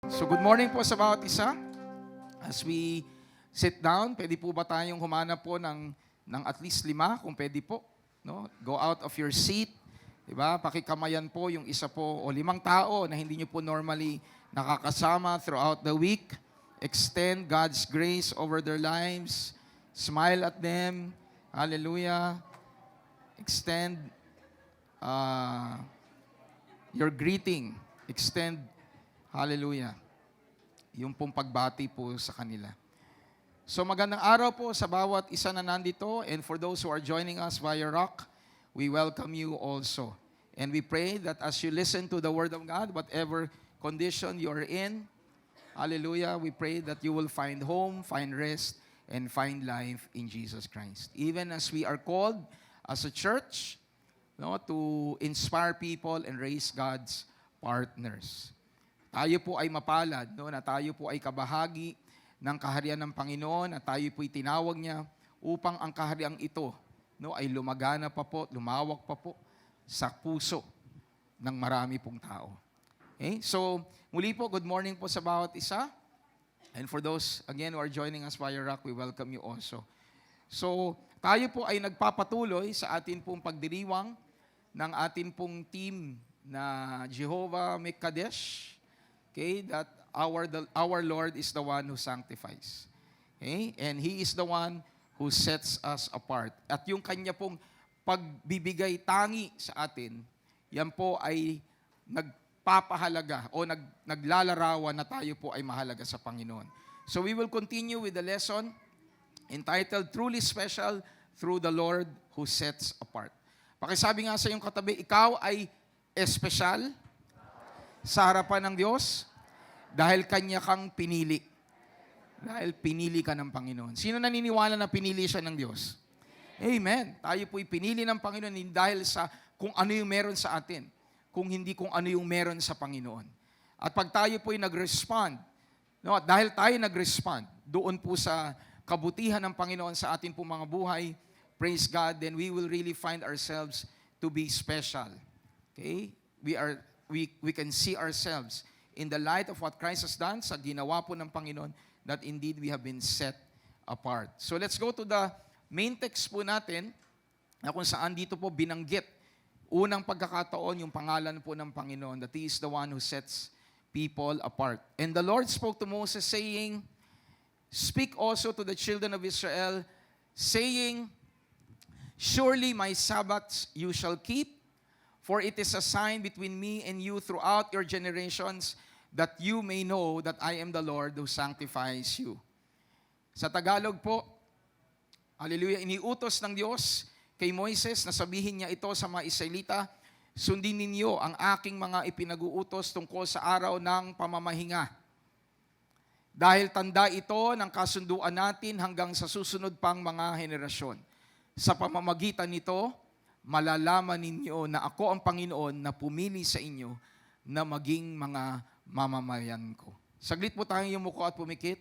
So good morning po sa bawat isa. As we sit down, pwede po ba tayong humanap po ng at least 5 kung pwede po. No? Go out of your seat. Diba? Pakikamayan po yung isa po o 5 tao na hindi nyo po normally nakakasama throughout the week. Extend God's grace over their lives. Smile at them. Hallelujah. Extend your greeting. Extend, hallelujah, yung pong pagbati po sa kanila. So magandang araw po sa bawat isa na nandito, and for those who are joining us via Rock, we welcome you also. And we pray that as you listen to the Word of God, whatever condition you are in, hallelujah, we pray that you will find home, find rest, and find life in Jesus Christ. Even as we are called as a church, no, to inspire people and raise God's partners. Tayo po ay mapalad, no, na tayo po ay kabahagi ng kaharian ng Panginoon, at tayo po ay tinawag niya upang ang kahariang ito, no, ay lumagana pa po, lumawak pa po sa puso ng marami pong tao. Okay? So, muli po, good morning po sa bawat isa. And for those, again, who are joining us via Rock, we welcome you also. So, tayo po ay nagpapatuloy sa atin pong pagdiriwang ng atin pong team na Jehovah Mekadesh. Okay, that our Lord is the one who sanctifies. Okay? And He is the one who sets us apart. At yung kanya pong pagbibigay tangi sa atin, yan po ay nagpapahalaga o naglalarawan na tayo po ay mahalaga sa Panginoon. So we will continue with the lesson entitled Truly Special Through the Lord Who Sets Apart. Pakisabi nga sa iyong katabi, ikaw ay espesyal sa harapan ng Diyos dahil Kanya kang pinili. Dahil pinili ka ng Panginoon. Sino naniniwala na pinili siya ng Diyos? Amen. Tayo po'y pinili ng Panginoon hindi dahil sa kung ano yung meron sa atin, kung hindi kung ano yung meron sa Panginoon. At pag tayo po'y nag-respond, no, at dahil tayo nag-respond doon po sa kabutihan ng Panginoon sa atin po mga buhay, praise God, then we will really find ourselves to be special. Okay? We can see ourselves in the light of what Christ has done sa ginawa po ng Panginoon, that indeed we have been set apart. So let's go to the main text po natin, na kung saan dito po binanggit unang pagkakataon yung pangalan po ng Panginoon, that He is the one who sets people apart. And the Lord spoke to Moses saying, "Speak also to the children of Israel, saying, Surely my Sabbaths you shall keep, for it is a sign between me and you throughout your generations, that you may know that I am the Lord who sanctifies you." Sa Tagalog po, hallelujah, iniutos ng Diyos kay Moises na sabihin niya ito sa mga Israelita, "Sundin ninyo ang aking mga ipinag-uutos tungkol sa araw ng pamamahinga. Dahil tanda ito ng kasunduan natin hanggang sa susunod pang mga henerasyon. Sa pamamagitan nito, malalaman ninyo na ako ang Panginoon na pumili sa inyo na maging mga mamamayan ko." Saglit po tayong yumuko at pumikit.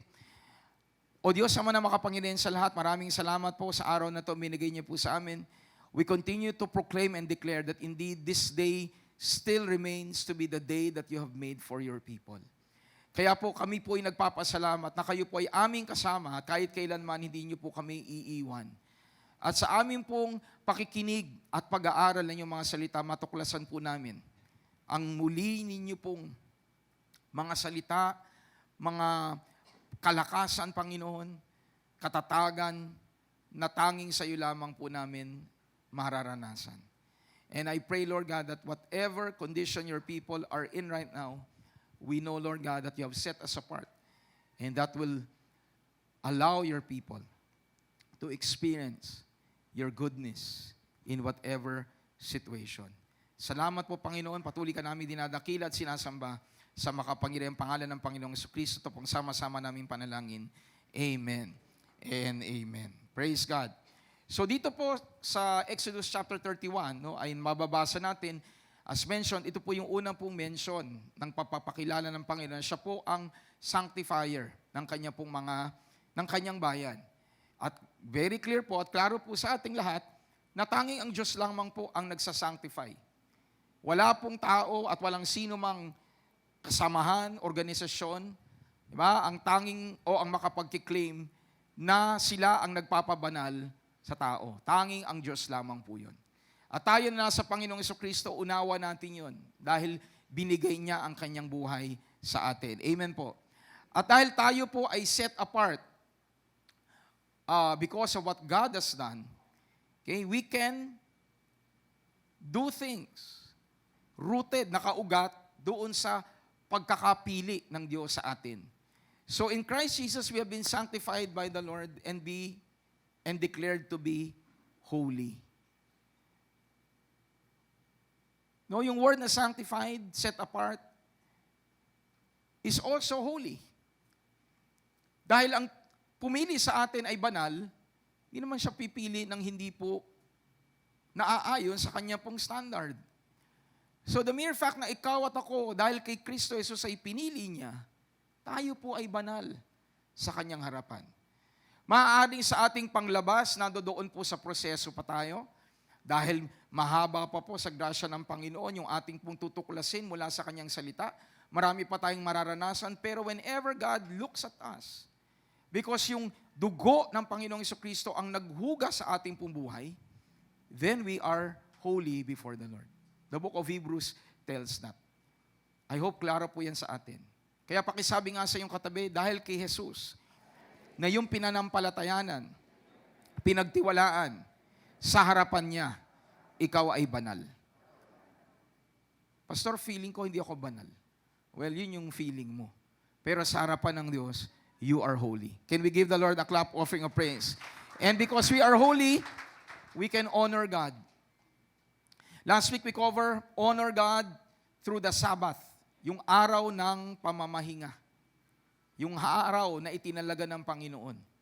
O Diyos, Ama na makapangyarihan sa lahat, maraming salamat po sa araw na ito, binigay niyo po sa amin. We continue to proclaim and declare that indeed this day still remains to be the day that you have made for your people. Kaya po kami po ay nagpapasalamat na kayo po ay aming kasama at kahit kailanman hindi niyo po kami iiwan. At sa amin pong pakikinig at pag-aaral ng inyong mga salita, matuklasan po namin ang muli ninyo pong mga salita, mga kalakasan, Panginoon, katatagan, na tanging sa iyo lamang po namin mararanasan. And I pray, Lord God, that whatever condition your people are in right now, we know, Lord God, that you have set us apart. And that will allow your people to experience your goodness in whatever situation. Salamat po, Panginoon. Patuloy ka namin dinadakila at sinasamba sa makapangyarihang pangalan ng Panginoong Jesucristo. Ito pong sama-sama namin panalangin. Amen and amen. Praise God. So dito po sa Exodus chapter 31, no, ay mababasa natin, as mentioned, ito po yung unang pong mention ng papapakilala ng Panginoon. Siya po ang sanctifier ng kanyang bayan. At very clear po at klaro po sa ating lahat na tanging ang Diyos lamang po ang nagsasanctify. Wala pong tao at walang sino mang kasamahan, organisasyon, diba? Ang tanging o ang makapagkiklaim na sila ang nagpapabanal sa tao. Tanging ang Diyos lamang po yun. At tayo na nasa Panginoong Jesucristo, unawa natin yun dahil binigay niya ang kanyang buhay sa atin. Amen po. At dahil tayo po ay set apart because of what God has done, okay, we can do things rooted, nakaugat doon sa pagkakapili ng Diyos sa atin. So in Christ Jesus, we have been sanctified by the Lord and declared to be holy. No, yung word na sanctified, set apart, is also holy. Dahil ang pumili sa atin ay banal, hindi naman siya pipili ng hindi po naaayon sa kanya pong standard. So the mere fact na ikaw at ako, dahil kay Kristo Jesus ay pinili niya, tayo po ay banal sa kanyang harapan. Maaaring sa ating panglabas, nandoon po sa proseso pa tayo, dahil mahaba pa po sa grasya ng Panginoon yung ating pong tutuklasin mula sa kanyang salita. Marami pa tayong mararanasan, pero whenever God looks at us, because yung dugo ng Panginoong Jesucristo ang naghugas sa ating pong buhay, then we are holy before the Lord. The book of Hebrews tells that. I hope klaro po yan sa atin. Kaya pakisabi nga sa iyong katabi, dahil kay Jesus, na yung pinanampalatayanan, pinagtiwalaan, sa harapan niya, ikaw ay banal. Pastor, feeling ko hindi ako banal. Well, yun yung feeling mo. Pero sa harapan ng Diyos, you are holy. Can we give the Lord a clap offering of praise? And because we are holy, we can honor God. Last week we cover honor God through the Sabbath, yung araw ng pamamahinga. Yung araw na itinalaga ng Panginoon.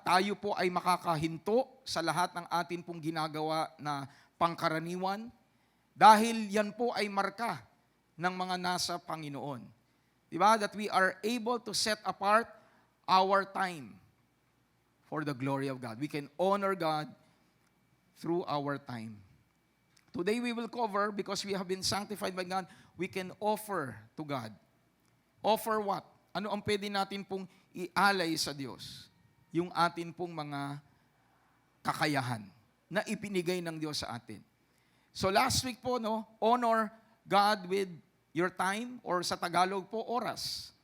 Tayo po ay makakahinto sa lahat ng atin pong ginagawa na pangkaraniwan dahil yan po ay marka ng mga nasa Panginoon. Diba? That we are able to set apart our time for the glory of God. We can honor God through our time. Today we will cover, because we have been sanctified by God, we can offer to God. Offer what? Ano ang pwede natin pong ialay sa Diyos? Yung atin pong mga kakayahan na ipinigay ng Diyos sa atin. So last week po, no, honor God with your time, or sa Tagalog po, oras.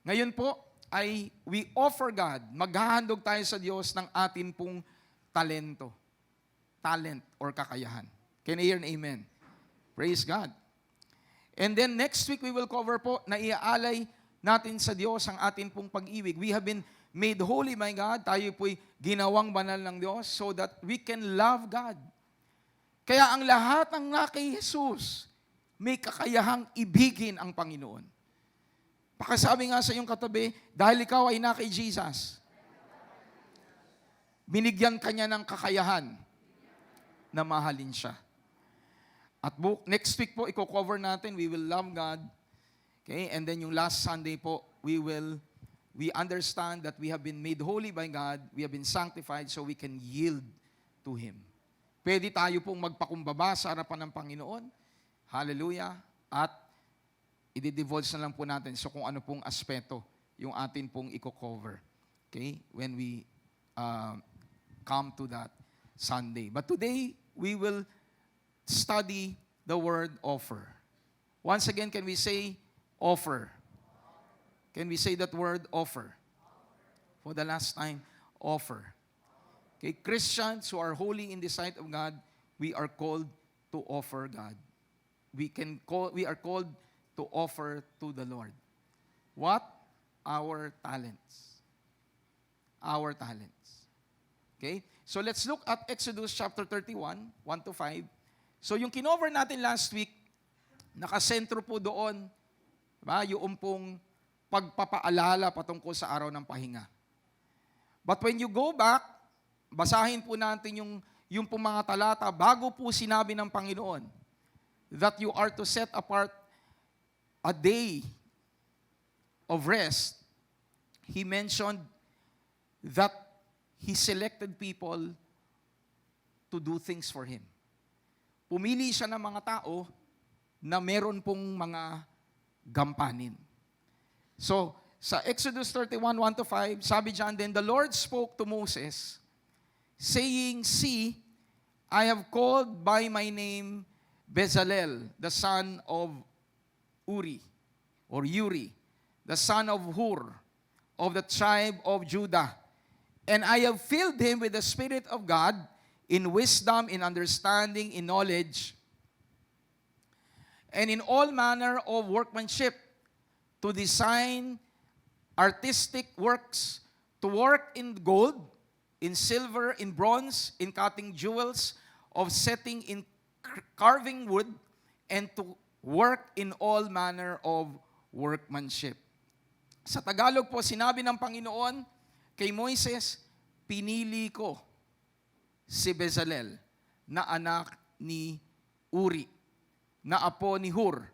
Ngayon po ay we offer God, maghahandog tayo sa Diyos ng atin pong talent or kakayahan. Can I hear an amen? Praise God. And then next week we will cover po na iaalay natin sa Diyos ang atin pong pag-ibig. We have been made holy by God. Tayo po'y ginawang banal ng Diyos so that we can love God. Kaya ang lahat ng na kay Jesus, may kakayahang ibigin ang Panginoon. Pakasabi nga sa iyong katabi, dahil ikaw ay na kay Jesus, binigyan ka niya ng kakayahan na mahalin siya. At next week po, i-cover natin, we will love God. Okay? And then yung last Sunday po, we understand that we have been made holy by God, we have been sanctified so we can yield to Him. Pwede tayo pong magpakumbaba sa harapan ng Panginoon. Hallelujah. At i-divulge na lang po natin so kung ano pong aspeto yung atin pong i-cover. Okay? When we come to that Sunday. But today, we will study the word offer. Once again, can we say offer? Can we say that word offer? For the last time, offer. Okay, Christians who are holy in the sight of God, we are called to offer God. We are called to offer to the Lord. What? Our talents. Our talents. Okay? So let's look at Exodus chapter 31, 1-5. So yung kinover natin last week, nakasentro po doon, diba, yung pong pagpapaalala patungkol sa araw ng pahinga. But when you go back, basahin po natin yung pong mga talata bago po sinabi ng Panginoon that you are to set apart a day of rest. He mentioned that He selected people to do things for Him. Pumili siya ng mga tao na meron pong mga gampanin. So, sa Exodus 31, 1-5, sabi dyan, "Then the Lord spoke to Moses, saying, See, I have called by my name Bezalel, the son of Uri, the son of Hur, of the tribe of Judah. And I have filled him with the Spirit of God, in wisdom, in understanding, in knowledge, and in all manner of workmanship, to design artistic works, to work in gold, in silver, in bronze, in cutting jewels, of setting, in carving wood, and to work in all manner of workmanship." Sa Tagalog po, sinabi ng Panginoon kay Moises, "Pinili ko si Bezalel na anak ni Uri, na apo ni Hur,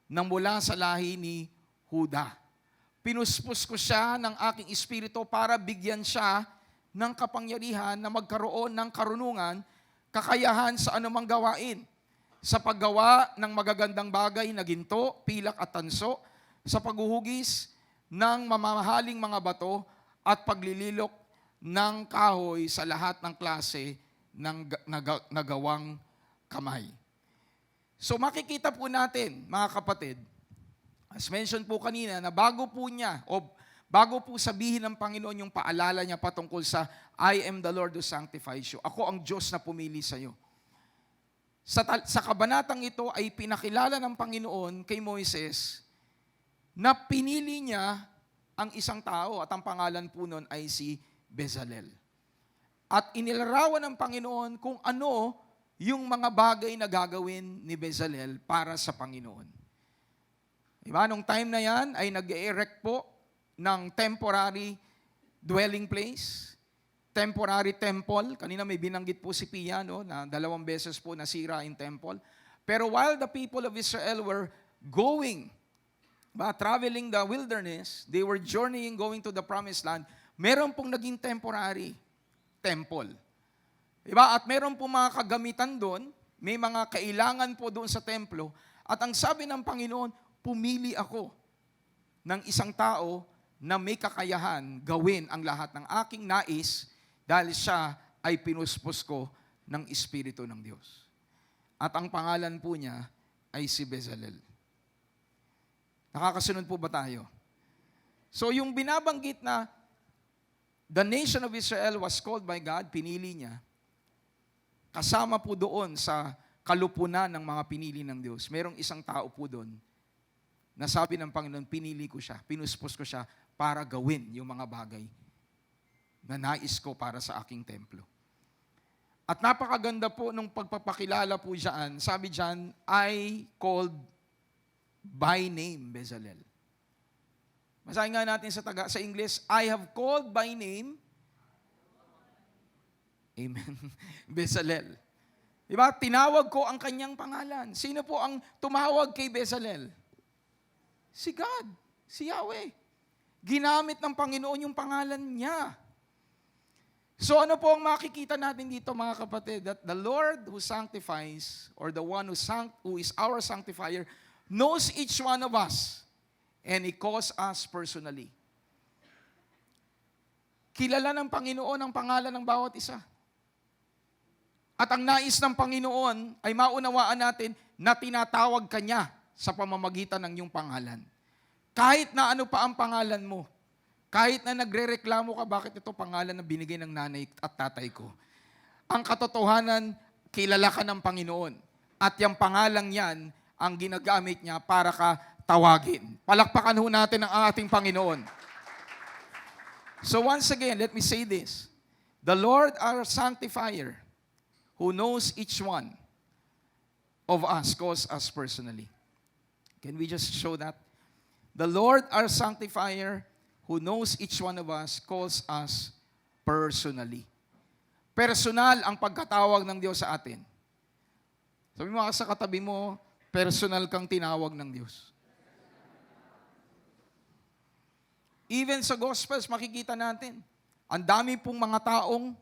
na mula sa lahi ni Huda. Pinuspos ko siya ng aking espiritu para bigyan siya ng kapangyarihan na magkaroon ng karunungan, kakayahan sa anumang gawain, sa paggawa ng magagandang bagay na ginto, pilak at tanso, sa paghuhugis ng mamahaling mga bato, at paglililok ng kahoy sa lahat ng klase ng nagawang kamay." So makikita po natin, mga kapatid, as mentioned po kanina, na bago po sabihin ng Panginoon yung paalala niya patungkol sa "I am the Lord who sanctifies you." Ako ang Diyos na pumili sa iyo. Sa kabanatang ito ay pinakilala ng Panginoon kay Moises na pinili niya ang isang tao at ang pangalan po nun ay si Bezalel. At inilarawan ng Panginoon kung ano yung mga bagay na gagawin ni Bezalel para sa Panginoon. Diba? Nung time na yan ay nag-erect po ng temporary dwelling place, temporary temple. Kanina may binanggit po si Pia, no, na 2 beses po nasira yung temple. Pero while the people of Israel were traveling the wilderness, they were journeying, going to the promised land, meron pong naging temporary temple. Diba? At meron pong mga kagamitan doon, may mga kailangan po doon sa templo. At ang sabi ng Panginoon, "Pumili ako ng isang tao na may kakayahan gawin ang lahat ng aking nais dahil siya ay pinuspos ko ng Espiritu ng Diyos." At ang pangalan po niya ay si Bezalel. Nakakasunod po ba tayo? So yung binabanggit na the nation of Israel was called by God, pinili niya, kasama po doon sa kalupunan ng mga pinili ng Diyos. Merong isang tao po doon na sabi ng Panginoon, pinili ko siya, pinuspos ko siya para gawin yung mga bagay na nais ko para sa aking templo. At napakaganda po nung pagpapakilala po dyan, sabi dyan, "I called by name Bezalel." Basahin nga natin sa English, "I have called by name," amen, "Bezalel." Diba? Tinawag ko ang kanyang pangalan. Sino po ang tumawag kay Bezalel? Si God, si Yahweh. Ginamit ng Panginoon yung pangalan niya. So ano po ang makikita natin dito, mga kapatid? That the Lord who sanctifies, or the one who is our sanctifier, knows each one of us, and He calls us personally. Kilala ng Panginoon ang pangalan ng bawat isa. At ang nais ng Panginoon ay maunawaan natin na tinatawag ka niya sa pamamagitan ng iyong pangalan. Kahit na ano pa ang pangalan mo, kahit na nagrereklamo ka, bakit ito pangalan na binigay ng nanay at tatay ko. Ang katotohanan, kilala ka ng Panginoon. At yung pangalang yan, ang ginagamit niya para ka tawagin. Palakpakan ho natin ang ating Panginoon. So once again, let me say this. The Lord our sanctifier, who knows each one of us, calls us personally. Can we just show that? The Lord our sanctifier, who knows each one of us, calls us personally. Personal ang pagkatawag ng Diyos sa atin. Sabi mo sa katabi mo, personal kang tinawag ng Diyos. Even sa Gospels, makikita natin, ang dami pong mga taong,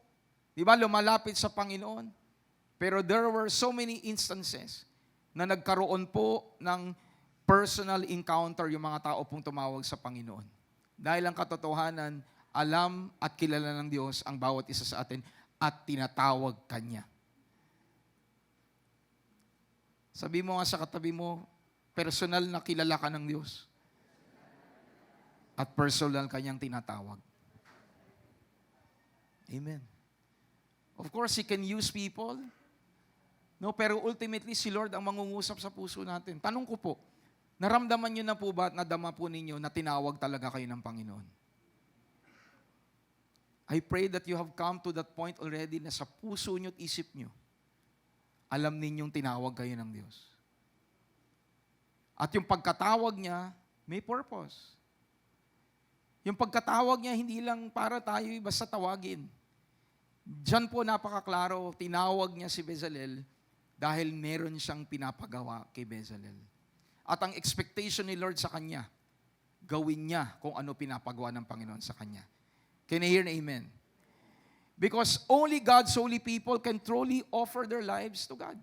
di ba, lumalapit sa Panginoon. Pero there were so many instances na nagkaroon po ng personal encounter yung mga tao pong tumawag sa Panginoon. Dahil ang katotohanan, alam at kilala ng Diyos ang bawat isa sa atin at tinatawag Kanya. Sabi mo nga sa katabi mo, personal na kilala ka ng Diyos. At personal Kanyang tinatawag. Amen. Of course, He can use people. No, pero ultimately, si Lord ang mangungusap sa puso natin. Tanong ko po, naramdaman niyo na po ba at nadama po ninyo na tinawag talaga kayo ng Panginoon? I pray that you have come to that point already na sa puso niyo at isip niyo, alam ninyong tinawag kayo ng Diyos. At yung pagkatawag niya, may purpose. Yung pagkatawag niya, hindi lang para tayo basta tawagin. Diyan po napakaklaro, tinawag niya si Bezalel dahil meron siyang pinapagawa kay Bezalel. At ang expectation ni Lord sa kanya, gawin niya kung ano pinapagawa ng Panginoon sa kanya. Can I hear an amen? Because only God's holy people can truly offer their lives to God.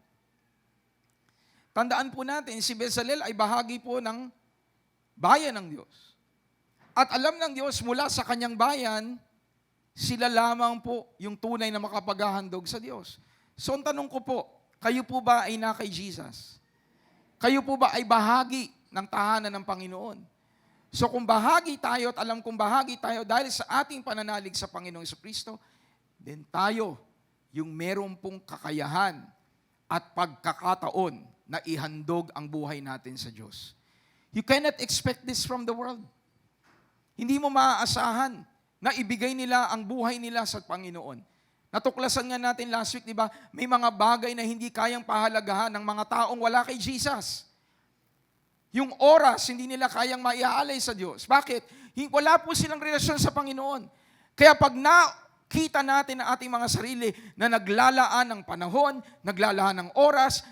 Tandaan po natin, si Bezalel ay bahagi po ng bayan ng Diyos. At alam ng Diyos mula sa kanyang bayan, sila lamang po yung tunay na makapaghahandog sa Diyos. So ang tanong ko po, kayo po ba ay na kay Jesus? Kayo po ba ay bahagi ng tahanan ng Panginoon? So kung bahagi tayo at alam kong bahagi tayo dahil sa ating pananalig sa Panginoong Jesucristo, then tayo yung meron pong kakayahan at pagkakataon na ihandog ang buhay natin sa Diyos. You cannot expect this from the world. Hindi mo maaasahan na ibigay nila ang buhay nila sa Panginoon. Natuklasan nga natin last week, di ba? May mga bagay na hindi kayang pahalagahan ng mga taong wala kay Jesus. Yung oras, hindi nila kayang maiaalay sa Diyos. Bakit? Wala po silang relasyon sa Panginoon. Kaya pag nakita natin ang ating mga sarili na naglalaan ng panahon, naglalaan ng oras,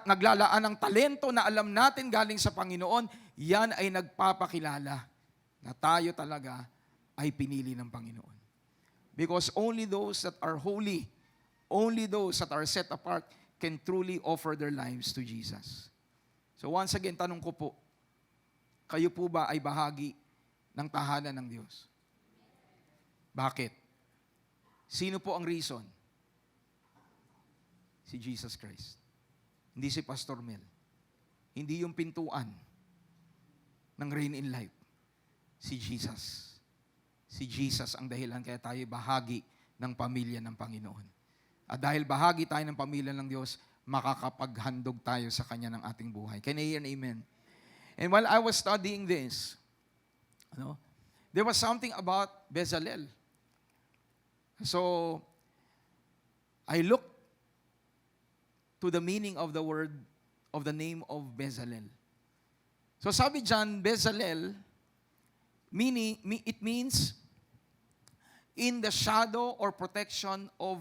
naglalaan ng talento na alam natin galing sa Panginoon, yan ay nagpapakilala na tayo talaga ay pinili ng Panginoon. Because only those that are holy, only those that are set apart can truly offer their lives to Jesus. So once again, tanong ko po, kayo po ba ay bahagi ng tahanan ng Diyos? Bakit? Sino po ang reason? Si Jesus Christ. Hindi si Pastor Mel. Hindi yung pintuan ng Rain in Life. Si Jesus. Si Jesus ang dahilan kaya tayo bahagi ng pamilya ng Panginoon. At dahil bahagi tayo ng pamilya ng Diyos, makakapaghandog tayo sa Kanya ng ating buhay. Can I hear an amen? And while I was studying this, there was something about Bezalel. So, I looked to the meaning of the word, of the name of Bezalel. So sabi dyan, Bezalel, it means in the shadow or protection of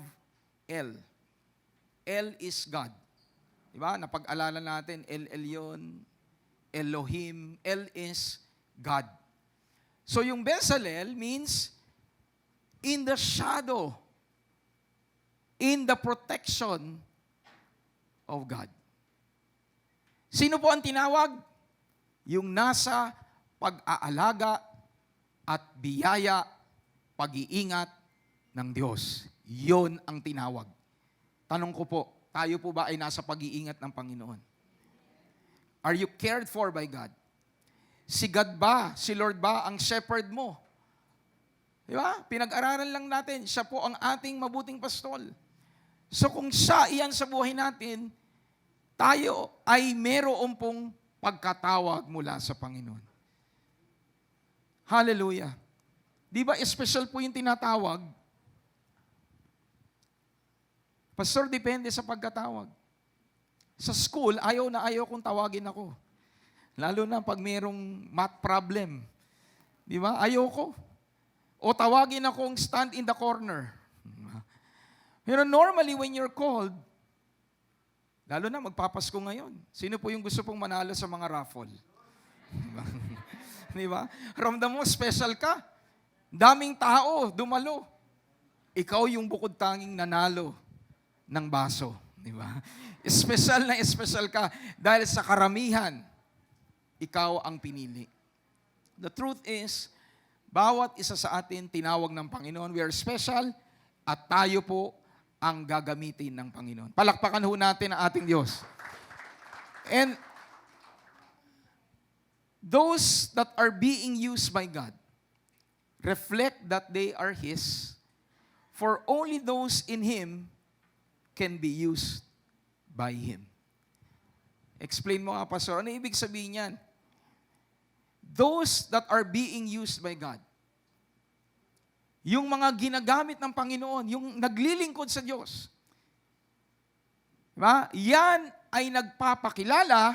El. El is God. Diba? Napag-alala natin, El Elyon, Elohim, El is God. So yung Bezalel means in the shadow, in the protection of God. Sino po ang tinawag? Yung nasa pag-aalaga at biyaya, pag-iingat ng Diyos. Yon ang tinawag. Tanong ko po, tayo po ba ay nasa pag-iingat ng Panginoon? Are you cared for by God? Si God ba, si Lord ba ang shepherd mo? Di ba? Pinag-aralan lang natin, siya po ang ating mabuting pastol. So kung siya iyan sa buhay natin, tayo ay meron pong pagkatawag mula sa Panginoon. Hallelujah. Di ba special po yung tinatawag? Pastor, depende sa pagkatawag. Sa school, ayaw na ayaw kong tawagin ako. Lalo na pag mayroong math problem. Di ba? Ayaw ko. O tawagin akong stand in the corner. Pero normally, when you're called, lalo na magpapasko ngayon, sino po yung gusto pong manalo sa mga raffle? Diba? Diba? Ramdam mo, special ka. Daming tao, dumalo. Ikaw yung bukod tanging nanalo ng baso. Di ba? Espesyal na espesyal ka dahil sa karamihan, ikaw ang pinili. The truth is, bawat isa sa atin tinawag ng Panginoon. We are special at tayo po ang gagamitin ng Panginoon. Palakpakan ho natin ang ating Diyos. And those that are being used by God reflect that they are His, for only those in Him can be used by Him. Explain mo nga, Pastor, ano ibig sabihin yan? Those that are being used by God, yung mga ginagamit ng Panginoon, yung naglilingkod sa Diyos, diba? Yan ay nagpapakilala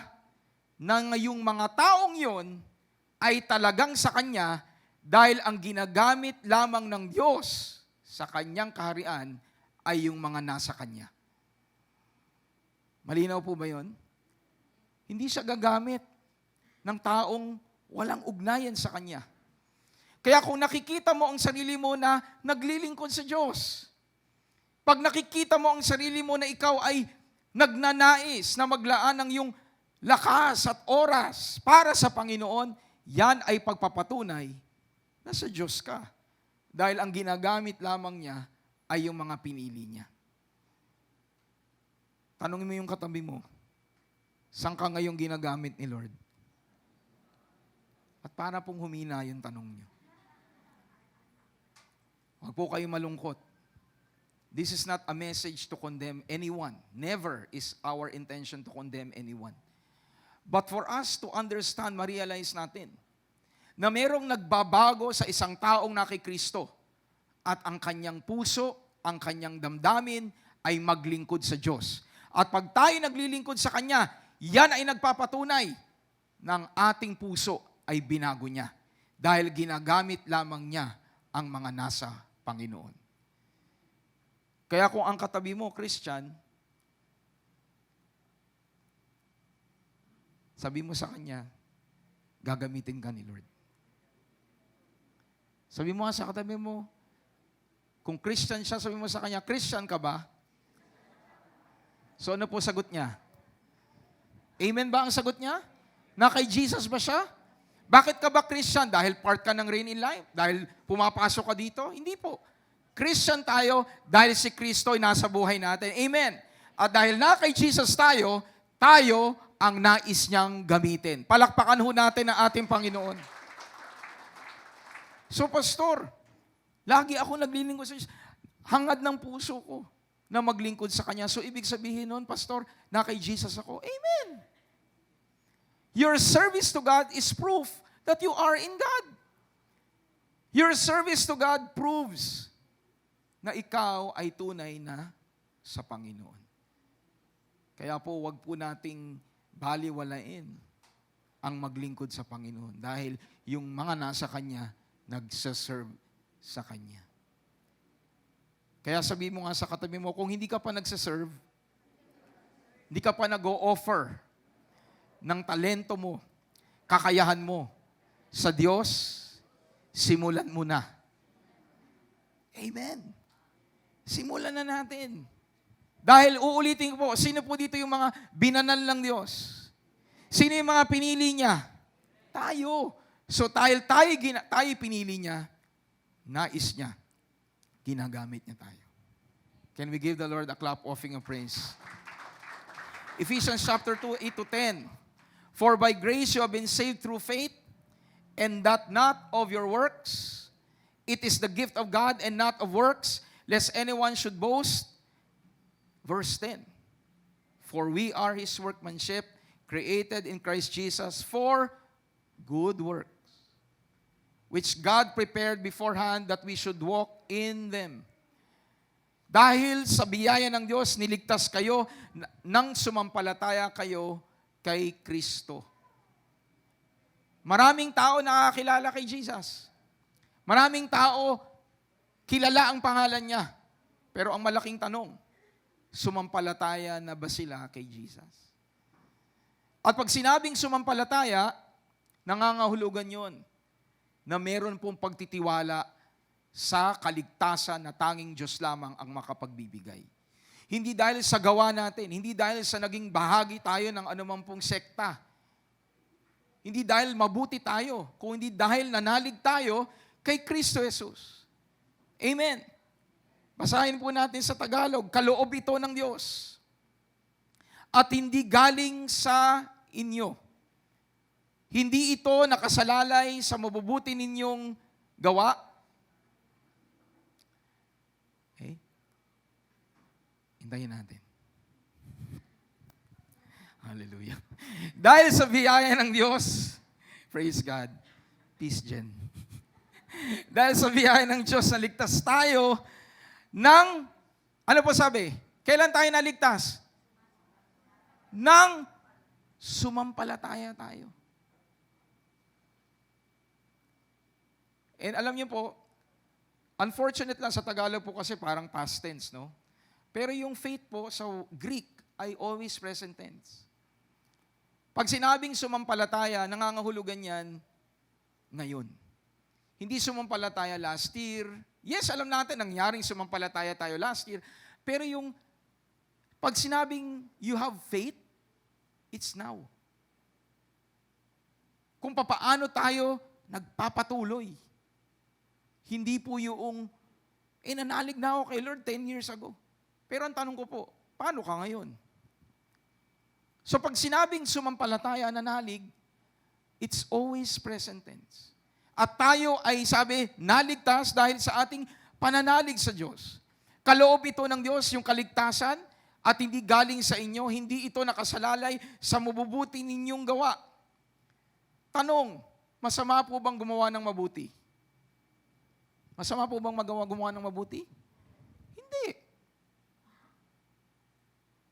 na ngayong mga taong yon ay talagang sa Kanya dahil ang ginagamit lamang ng Diyos sa Kanyang kaharian ay yung mga nasa Kanya. Malinaw po ba yon? Hindi siya gagamit ng taong walang ugnayan sa Kanya. Kaya kung nakikita mo ang sarili mo na naglilingkod sa Diyos, pag nakikita mo ang sarili mo na ikaw ay nagnanais na maglaan ng iyong lakas at oras para sa Panginoon, yan ay pagpapatunay na sa Diyos ka. Dahil ang ginagamit lamang niya ay yung mga pinili niya. Tanungin mo yung katabi mo, saan ka ngayong ginagamit ni Lord? At para pong humina yung tanong niyo. Huwag po kayo malungkot. This is not a message to condemn anyone. Never is our intention to condemn anyone. But for us to understand, ma-realize natin na merong nagbabago sa isang taong nakikristo at ang kanyang puso, ang kanyang damdamin ay maglingkod sa Diyos. At pag tayo naglilingkod sa Kanya, yan ay nagpapatunay ng ating puso ay binago niya. Dahil ginagamit lamang niya ang mga nasa Panginoon. Kaya kung ang katabi mo, Christian, sabi mo sa kanya, gagamitin ka ni Lord. Sabi mo nga sa katabi mo, kung Christian siya, sabi mo sa kanya, Christian ka ba? So ano po sagot niya? Amen ba ang sagot niya? Na kay Jesus ba siya? Bakit ka ba Christian? Dahil part ka ng Reign in Life? Dahil pumapasok ka dito? Hindi po. Christian tayo dahil si Kristo ay nasa buhay natin. Amen. At dahil na kay Jesus tayo ang nais niyang gamitin. Palakpakan ho natin ang ating Panginoon. So, Pastor, lagi ako naglilingkod sa Diyos. Hangad ng puso ko na maglingkod sa Kanya. So, ibig sabihin nun, Pastor, na kay Jesus ako. Amen. Your service to God is proof that you are in God. Your service to God proves na ikaw ay tunay na sa Panginoon. Kaya po, wag po nating baliwalain ang maglingkod sa Panginoon dahil yung mga nasa Kanya, nagsaserve sa Kanya. Kaya sabi mo nga sa katabi mo, kung hindi ka pa nagsaserve, hindi ka pa nag-o-offer ng talento mo, kakayahan mo sa Diyos, simulan mo na. Amen. Simulan na natin. Dahil uulitin ko po, sino po dito yung mga binanal ng Diyos? Sino yung mga pinili niya? Tayo. So tayo pinili niya, nais niya, ginagamit niya tayo. Can we give the Lord a clap offering of praise? Ephesians chapter 2, 8 to 10. For by grace you have been saved through faith, and that not of your works. It is the gift of God and not of works, lest anyone should boast. Verse 10. For we are His workmanship, created in Christ Jesus for good works, which God prepared beforehand that we should walk in them. Dahil sa biyaya ng Diyos, niligtas kayo nang sumampalataya kayo kay Kristo. Maraming tao nakakilala kay Jesus. Maraming tao kilala ang pangalan niya. Pero ang malaking tanong, sumampalataya na ba sila kay Jesus? At pag sinabing sumampalataya, nangangahulugan yon na meron pong pagtitiwala sa kaligtasan na tanging Diyos lamang ang makapagbibigay. Hindi dahil sa gawa natin, hindi dahil sa naging bahagi tayo ng anumang pong sekta. Hindi dahil mabuti tayo, kundi dahil nanalig tayo kay Kristo Jesus. Amen. Basahin po natin sa Tagalog, kaloob ito ng Diyos. At hindi galing sa inyo. Hindi ito nakasalalay sa mabubuti ninyong gawa. Okay? Hintayin natin. Hallelujah. Dahil sa biyaya ng Diyos, praise God, peace Jen. Dahil sa biyaya ng Diyos, naligtas tayo ng, ano po sabi? Kailan tayo naligtas? Nang sumampalataya tayo. And alam niyo po, unfortunate lang sa Tagalog po kasi parang past tense, no? Pero yung faith po sa Greek ay always present tense. Pag sinabing sumampalataya, nangangahulugan yan ngayon. Hindi sumampalataya last year. Yes, alam natin, nangyaring sumampalataya tayo last year. Pero yung pag sinabing you have faith, it's now. Kung papaano tayo nagpapatuloy. Hindi po yung, nanalig na ako kay Lord 10 years ago. Pero ang tanong ko po, paano ka ngayon? So pag sinabing sumampalataya, nanalig, it's always present tense. At tayo ay sabi, naligtas dahil sa ating pananalig sa Diyos. Kaloob ito ng Diyos, yung kaligtasan, at hindi galing sa inyo, hindi ito nakasalalay sa mabubuti ninyong gawa. Tanong, masama po bang gumawa ng mabuti? Masama po bang gumawa ng mabuti? Hindi.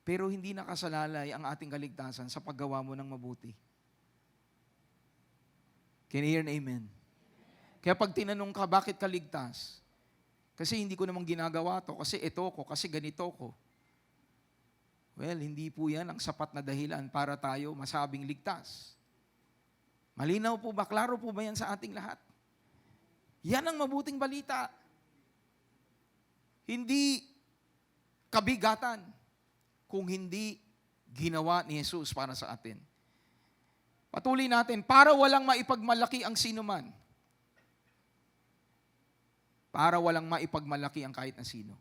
Pero hindi nakasalalay ang ating kaligtasan sa paggawa mo ng mabuti. Can you hear an amen? Kaya pag tinanong ka, bakit ka ligtas? Kasi hindi ko namang ginagawa to, kasi ito ko, kasi ganito ko. Well, hindi po yan ang sapat na dahilan para tayo masabing ligtas. Malinaw po ba? Klaro po ba yan sa ating lahat? Yan ang mabuting balita. Hindi kabigatan kung hindi ginawa ni Jesus para sa atin. Patuloy natin, para walang maipagmalaki ang sinuman. Para walang maipagmalaki ang kahit na sino.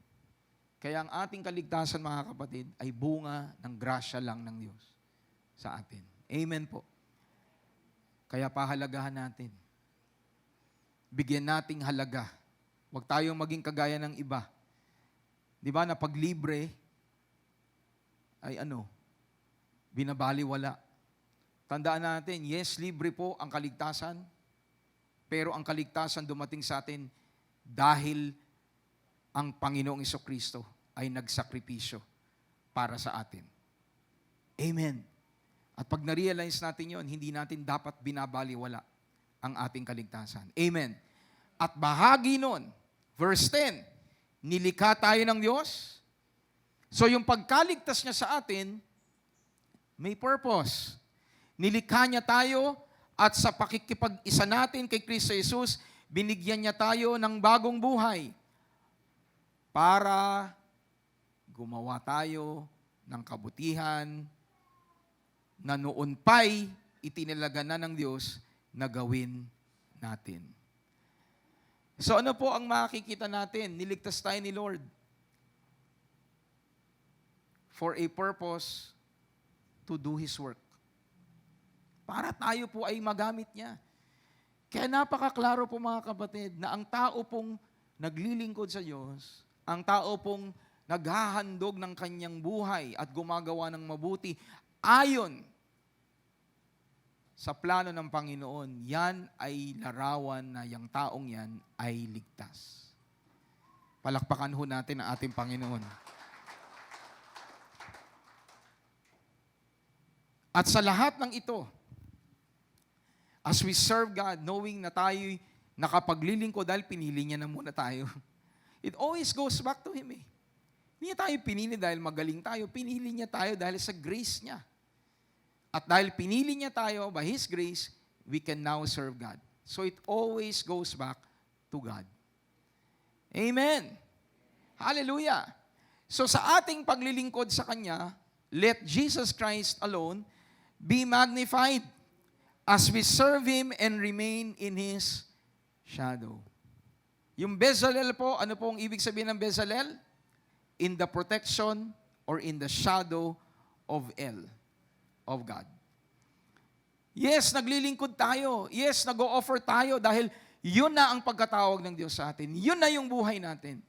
Kaya ang ating kaligtasan, mga kapatid, ay bunga ng grasya lang ng Diyos sa atin. Amen po. Kaya pahalagahan natin. Bigyan nating halaga. Huwag tayong maging kagaya ng iba. Di ba, na pag libre, ay binabaliwala. Tandaan natin, yes, libre po ang kaligtasan, pero ang kaligtasan dumating sa atin dahil ang Panginoong Jesucristo ay nagsakripisyo para sa atin. Amen. At pag na-realize natin yon, hindi natin dapat binabaliwala ang ating kaligtasan. Amen. At bahagi nun, verse 10, nilikha tayo ng Diyos. So yung pagkaligtas niya sa atin, may purpose. Nilikha niya tayo at sa pakikipag-isa natin kay Kristo Jesus, binigyan niya tayo ng bagong buhay para gumawa tayo ng kabutihan na noon pa'y itinalaga na ng Diyos na gawin natin. So ano po ang makikita natin? Niligtas tayo ni Lord for a purpose to do His work. Para tayo po ay magamit niya. Kaya napakaklaro po mga kapatid na ang tao pong naglilingkod sa Diyos, ang tao pong naghahandog ng kanyang buhay at gumagawa ng mabuti ayon sa plano ng Panginoon, yan ay larawan na yung taong yan ay ligtas. Palakpakan ho natin ang ating Panginoon. At sa lahat ng ito, as we serve God, knowing na tayo'y nakapaglilingkod dahil pinili niya na muna tayo, it always goes back to Him eh. Hindi niya tayo pinili dahil magaling tayo, pinili niya tayo dahil sa grace niya. At dahil pinili niya tayo by His grace, we can now serve God. So it always goes back to God. Amen. Hallelujah. So sa ating paglilingkod sa Kanya, let Jesus Christ alone be magnified as we serve Him and remain in His shadow. Yung Bezalel po, ano po ang ibig sabihin ng Bezalel? In the protection or in the shadow of God. Yes, naglilingkod tayo. Yes, nag-o-offer tayo dahil yun na ang pagkatawag ng Diyos sa atin. Yun na yung buhay natin.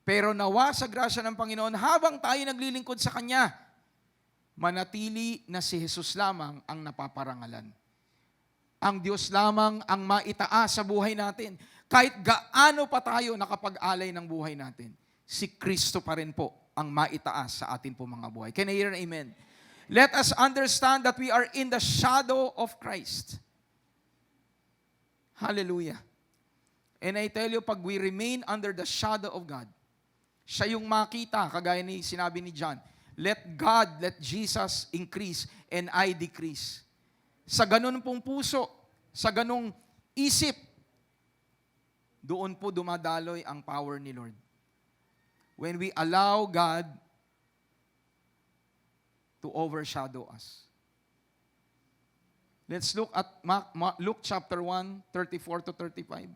Pero nawa sa grasya ng Panginoon, habang tayo naglilingkod sa Kanya, manatili na si Jesus lamang ang napaparangalan. Ang Diyos lamang ang maitaas sa buhay natin. Kahit gaano pa tayo nakapag-alay ng buhay natin, si Kristo pa rin po ang maitaas sa atin po mga buhay. Can I hear an amen? Let us understand that we are in the shadow of Christ. Hallelujah. And I tell you, pag we remain under the shadow of God, siya yung makita, kagaya ni sinabi ni John, let Jesus increase and I decrease. Sa ganun pong puso, sa ganung isip, doon po dumadaloy ang power ni Lord. When we allow God to overshadow us. Let's look at Luke chapter 1, 34 to 35.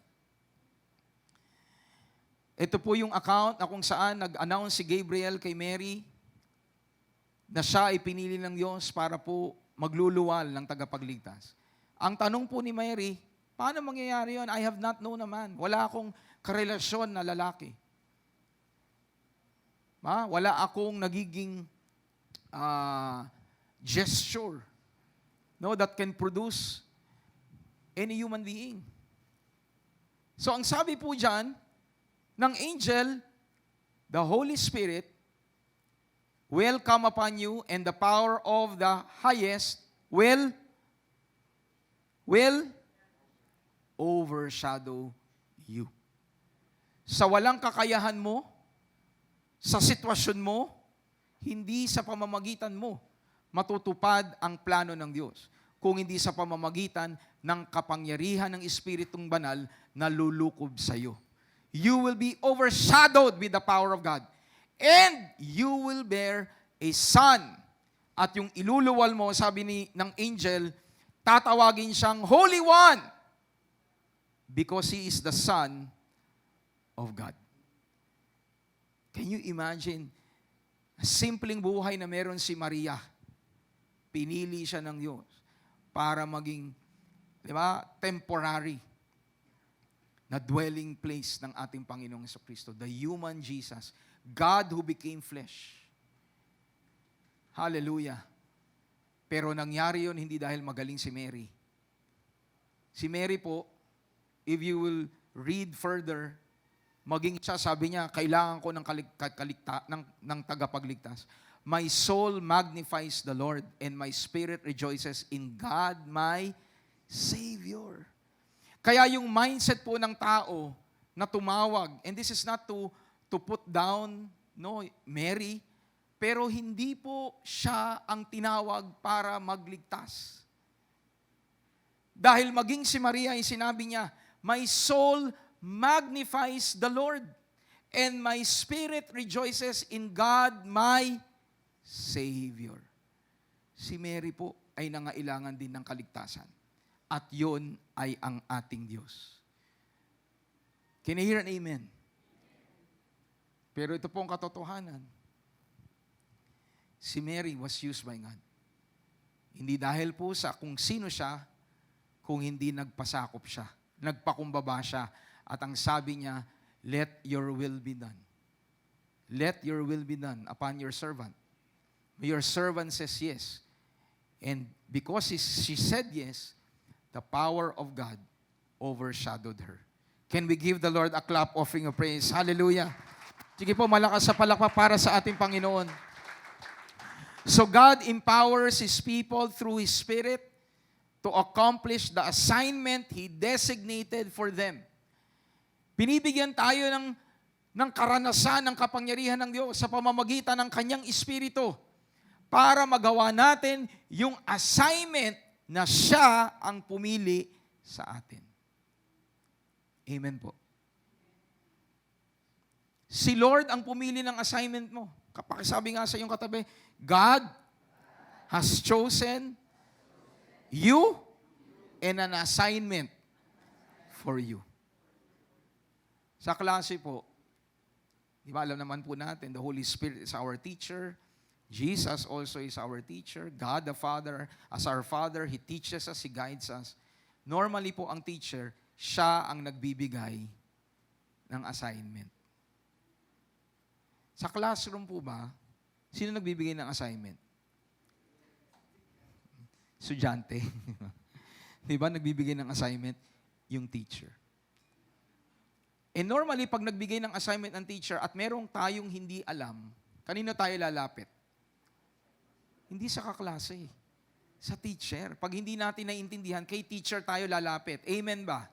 Ito po yung account na kung saan nag-announce si Gabriel kay Mary na siya ay pinili ng Diyos para po magluluwal ng tagapagligtas. Ang tanong po ni Mary, paano mangyayari yun? I have not known a man. Wala akong karelasyon na lalaki. Wala akong nagiging gesture that can produce any human being. So ang sabi po dyan, ng angel, the Holy Spirit will come upon you and the power of the highest will overshadow you. Sa walang kakayahan mo, sa sitwasyon mo, hindi sa pamamagitan mo matutupad ang plano ng Diyos, kung hindi sa pamamagitan ng kapangyarihan ng Espiritong Banal na lulukob sa iyo. You will be overshadowed with the power of God. And you will bear a son. At yung iluluwal mo, sabi ng angel, tatawagin siyang Holy One because He is the Son of God. Can you imagine? Simpleng buhay na meron si Maria. Pinili siya ng Diyos para maging, temporary na dwelling place ng ating Panginoong Jesucristo, the human Jesus, God who became flesh. Hallelujah. Pero nangyari yun hindi dahil magaling si Mary. Si Mary po, if you will read further, maging siya, sabi niya, kailangan ko ng tagapagligtas. My soul magnifies the Lord, and my spirit rejoices in God, my Savior. Kaya yung mindset po ng tao na tumawag, and this is not to put down Mary, pero hindi po siya ang tinawag para magligtas. Dahil maging si Maria ay sinabi niya, my soul magnifies the Lord, and my spirit rejoices in God, my Savior. Si Mary po ay nangailangan din ng kaligtasan. At yun ay ang ating Diyos. Can you hear an amen? Pero ito po ang katotohanan. Si Mary was used by God. Hindi dahil po sa kung sino siya, kung hindi nagpasakop siya, nagpakumbaba siya, at ang sabi niya, let your will be done. Let your will be done upon your servant. Your servant says yes. And because she said yes, the power of God overshadowed her. Can we give the Lord a clap offering of praise? Hallelujah. Sige po, malakas sa palakpak para sa ating Panginoon. So God empowers His people through His Spirit to accomplish the assignment He designated for them. Binibigyan tayo ng karanasan ng kapangyarihan ng Diyos sa pamamagitan ng Kanyang Espiritu para magawa natin yung assignment na siya ang pumili sa atin. Amen po. Si Lord ang pumili ng assignment mo. Pakisabi nga sa iyong katabi, God has chosen you and an assignment for you. Sa klase po, di ba, alam naman po natin, the Holy Spirit is our teacher. Jesus also is our teacher. God the Father, as our Father, He teaches us, He guides us. Normally po ang teacher, siya ang nagbibigay ng assignment. Sa classroom po ba, sino nagbibigay ng assignment? Estudyante. Di ba, nagbibigay ng assignment? Yung teacher. And normally, pag nagbigay ng assignment ng teacher at merong tayong hindi alam, kanino tayo lalapit? Hindi sa kaklase. Sa teacher. Pag hindi natin naiintindihan, kay teacher tayo lalapit. Amen ba?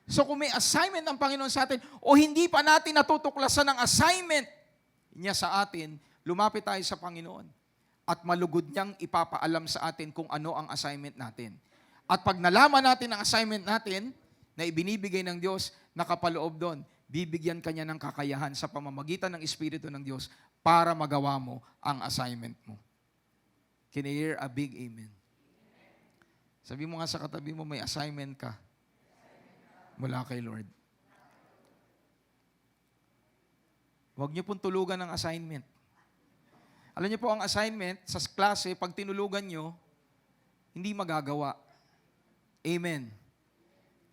So kung may assignment ng Panginoon sa atin, o hindi pa natin natutuklasan ng assignment niya sa atin, lumapit tayo sa Panginoon. At malugod niyang ipapaalam sa atin kung ano ang assignment natin. At pag nalaman natin ang assignment natin, na ibinibigay ng Diyos, nakapaloob doon, bibigyan ka niya ng kakayahan sa pamamagitan ng Espiritu ng Diyos para magawa mo ang assignment mo. Can you hear a big amen? Sabi mo nga sa katabi mo, may assignment ka mula kay Lord. Huwag niyo pong tulugan ng assignment. Alam niyo po, ang assignment sa klase, pag tinulugan niyo, hindi magagawa. Amen.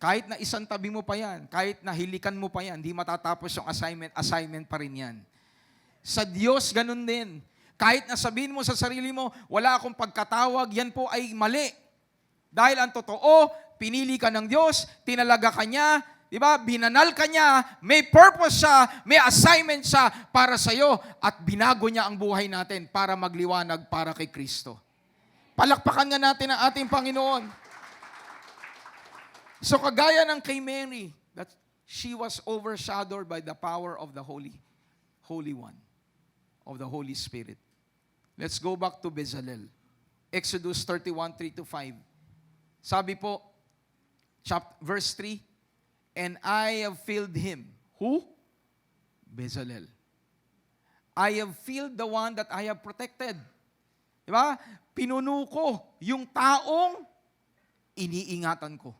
Kahit na isang tabi mo pa yan, kahit na hilikan mo pa yan, hindi matatapos yung assignment pa rin yan. Sa Diyos, ganun din. Kahit na sabihin mo sa sarili mo, wala akong pagkatawag, yan po ay mali. Dahil ang totoo, pinili ka ng Diyos, tinalaga ka niya, di ba? Binanal ka niya, may purpose siya, may assignment siya para sa iyo, at binago niya ang buhay natin para magliwanag para kay Kristo. Palakpakan nga natin ang ating Panginoon. So kagaya ng kay Mary, that she was overshadowed by the power of the Holy One, of the Holy Spirit. Let's go back to Bezalel. Exodus 31:3-5. Sabi po, verse 3, and I have filled him. Who? Bezalel. I have filled the one that I have protected. Diba? Pinuno ko yung taong iniingatan ko.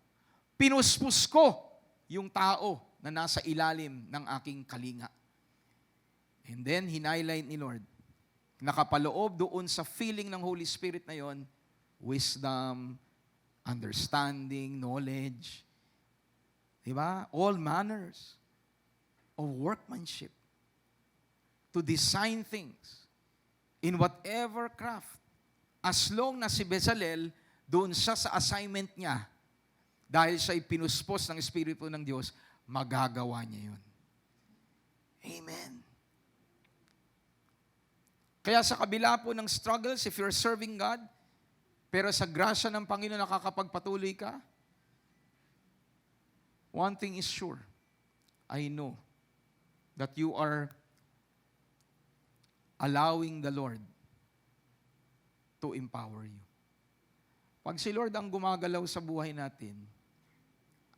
Pinuspos ko yung tao na nasa ilalim ng aking kalinga. And then, hinighlight ni Lord, nakapaloob doon sa feeling ng Holy Spirit na yon, wisdom, understanding, knowledge, diba? All manners of workmanship to design things in whatever craft. As long na si Bezalel, doon siya sa assignment niya, dahil siya'y pinuspos ng Espiritu ng Diyos, magagawa niya yun. Amen. Kaya sa kabila po ng struggles, if you're serving God, pero sa grasya ng Panginoon nakakapagpatuloy ka, one thing is sure, I know that you are allowing the Lord to empower you. Pag si Lord ang gumagalaw sa buhay natin,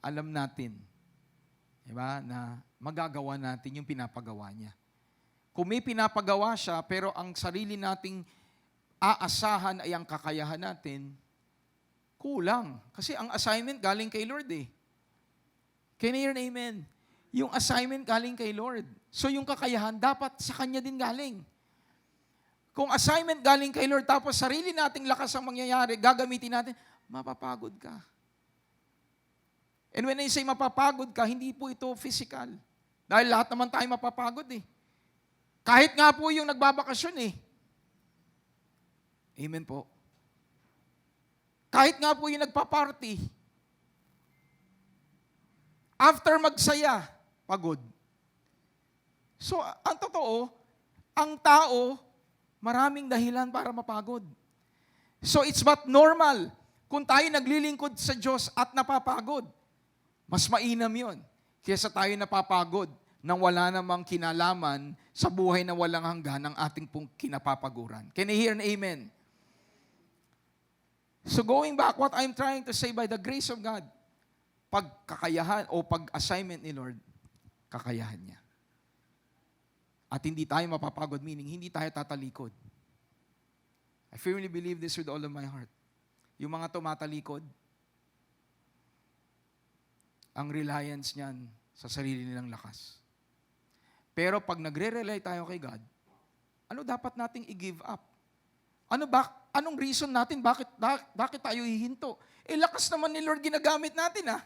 alam natin, diba, na magagawa natin yung pinapagawa niya. Kung may pinapagawa siya, pero ang sarili nating aasahan ay ang kakayahan natin, kulang. Kasi ang assignment galing kay Lord eh. Can you hear an amen? Yung assignment galing kay Lord. So yung kakayahan, dapat sa Kanya din galing. Kung assignment galing kay Lord, tapos sarili nating lakas ang mangyayari, gagamitin natin, mapapagod ka. And when I say mapapagod ka, hindi po ito physical. Dahil lahat naman tayo mapapagod eh. Kahit nga po yung nagbabakasyon eh. Amen po. Kahit nga po yung nagpa-party. After magsaya, pagod. So, ang totoo, ang tao, maraming dahilan para mapagod. So, it's but normal kung tayo naglilingkod sa Diyos at napapagod. Mas mainam yun kaysa tayo napapagod nang wala namang kinalaman sa buhay na walang hanggan ng ating pong kinapapaguran. Can you hear an amen? So going back, what I'm trying to say, by the grace of God, pagkakayahan o pag-assignment ni Lord, kakayahan niya. At hindi tayo mapapagod, meaning hindi tayo tatalikod. I firmly believe this with all of my heart. Yung mga tumatalikod, ang reliance niyan sa sarili nilang lakas. Pero pag nagre-rely tayo kay God, ano dapat nating i-give up? Anong reason natin bakit tayo hihinto? Lakas naman ni Lord ginagamit natin, ha?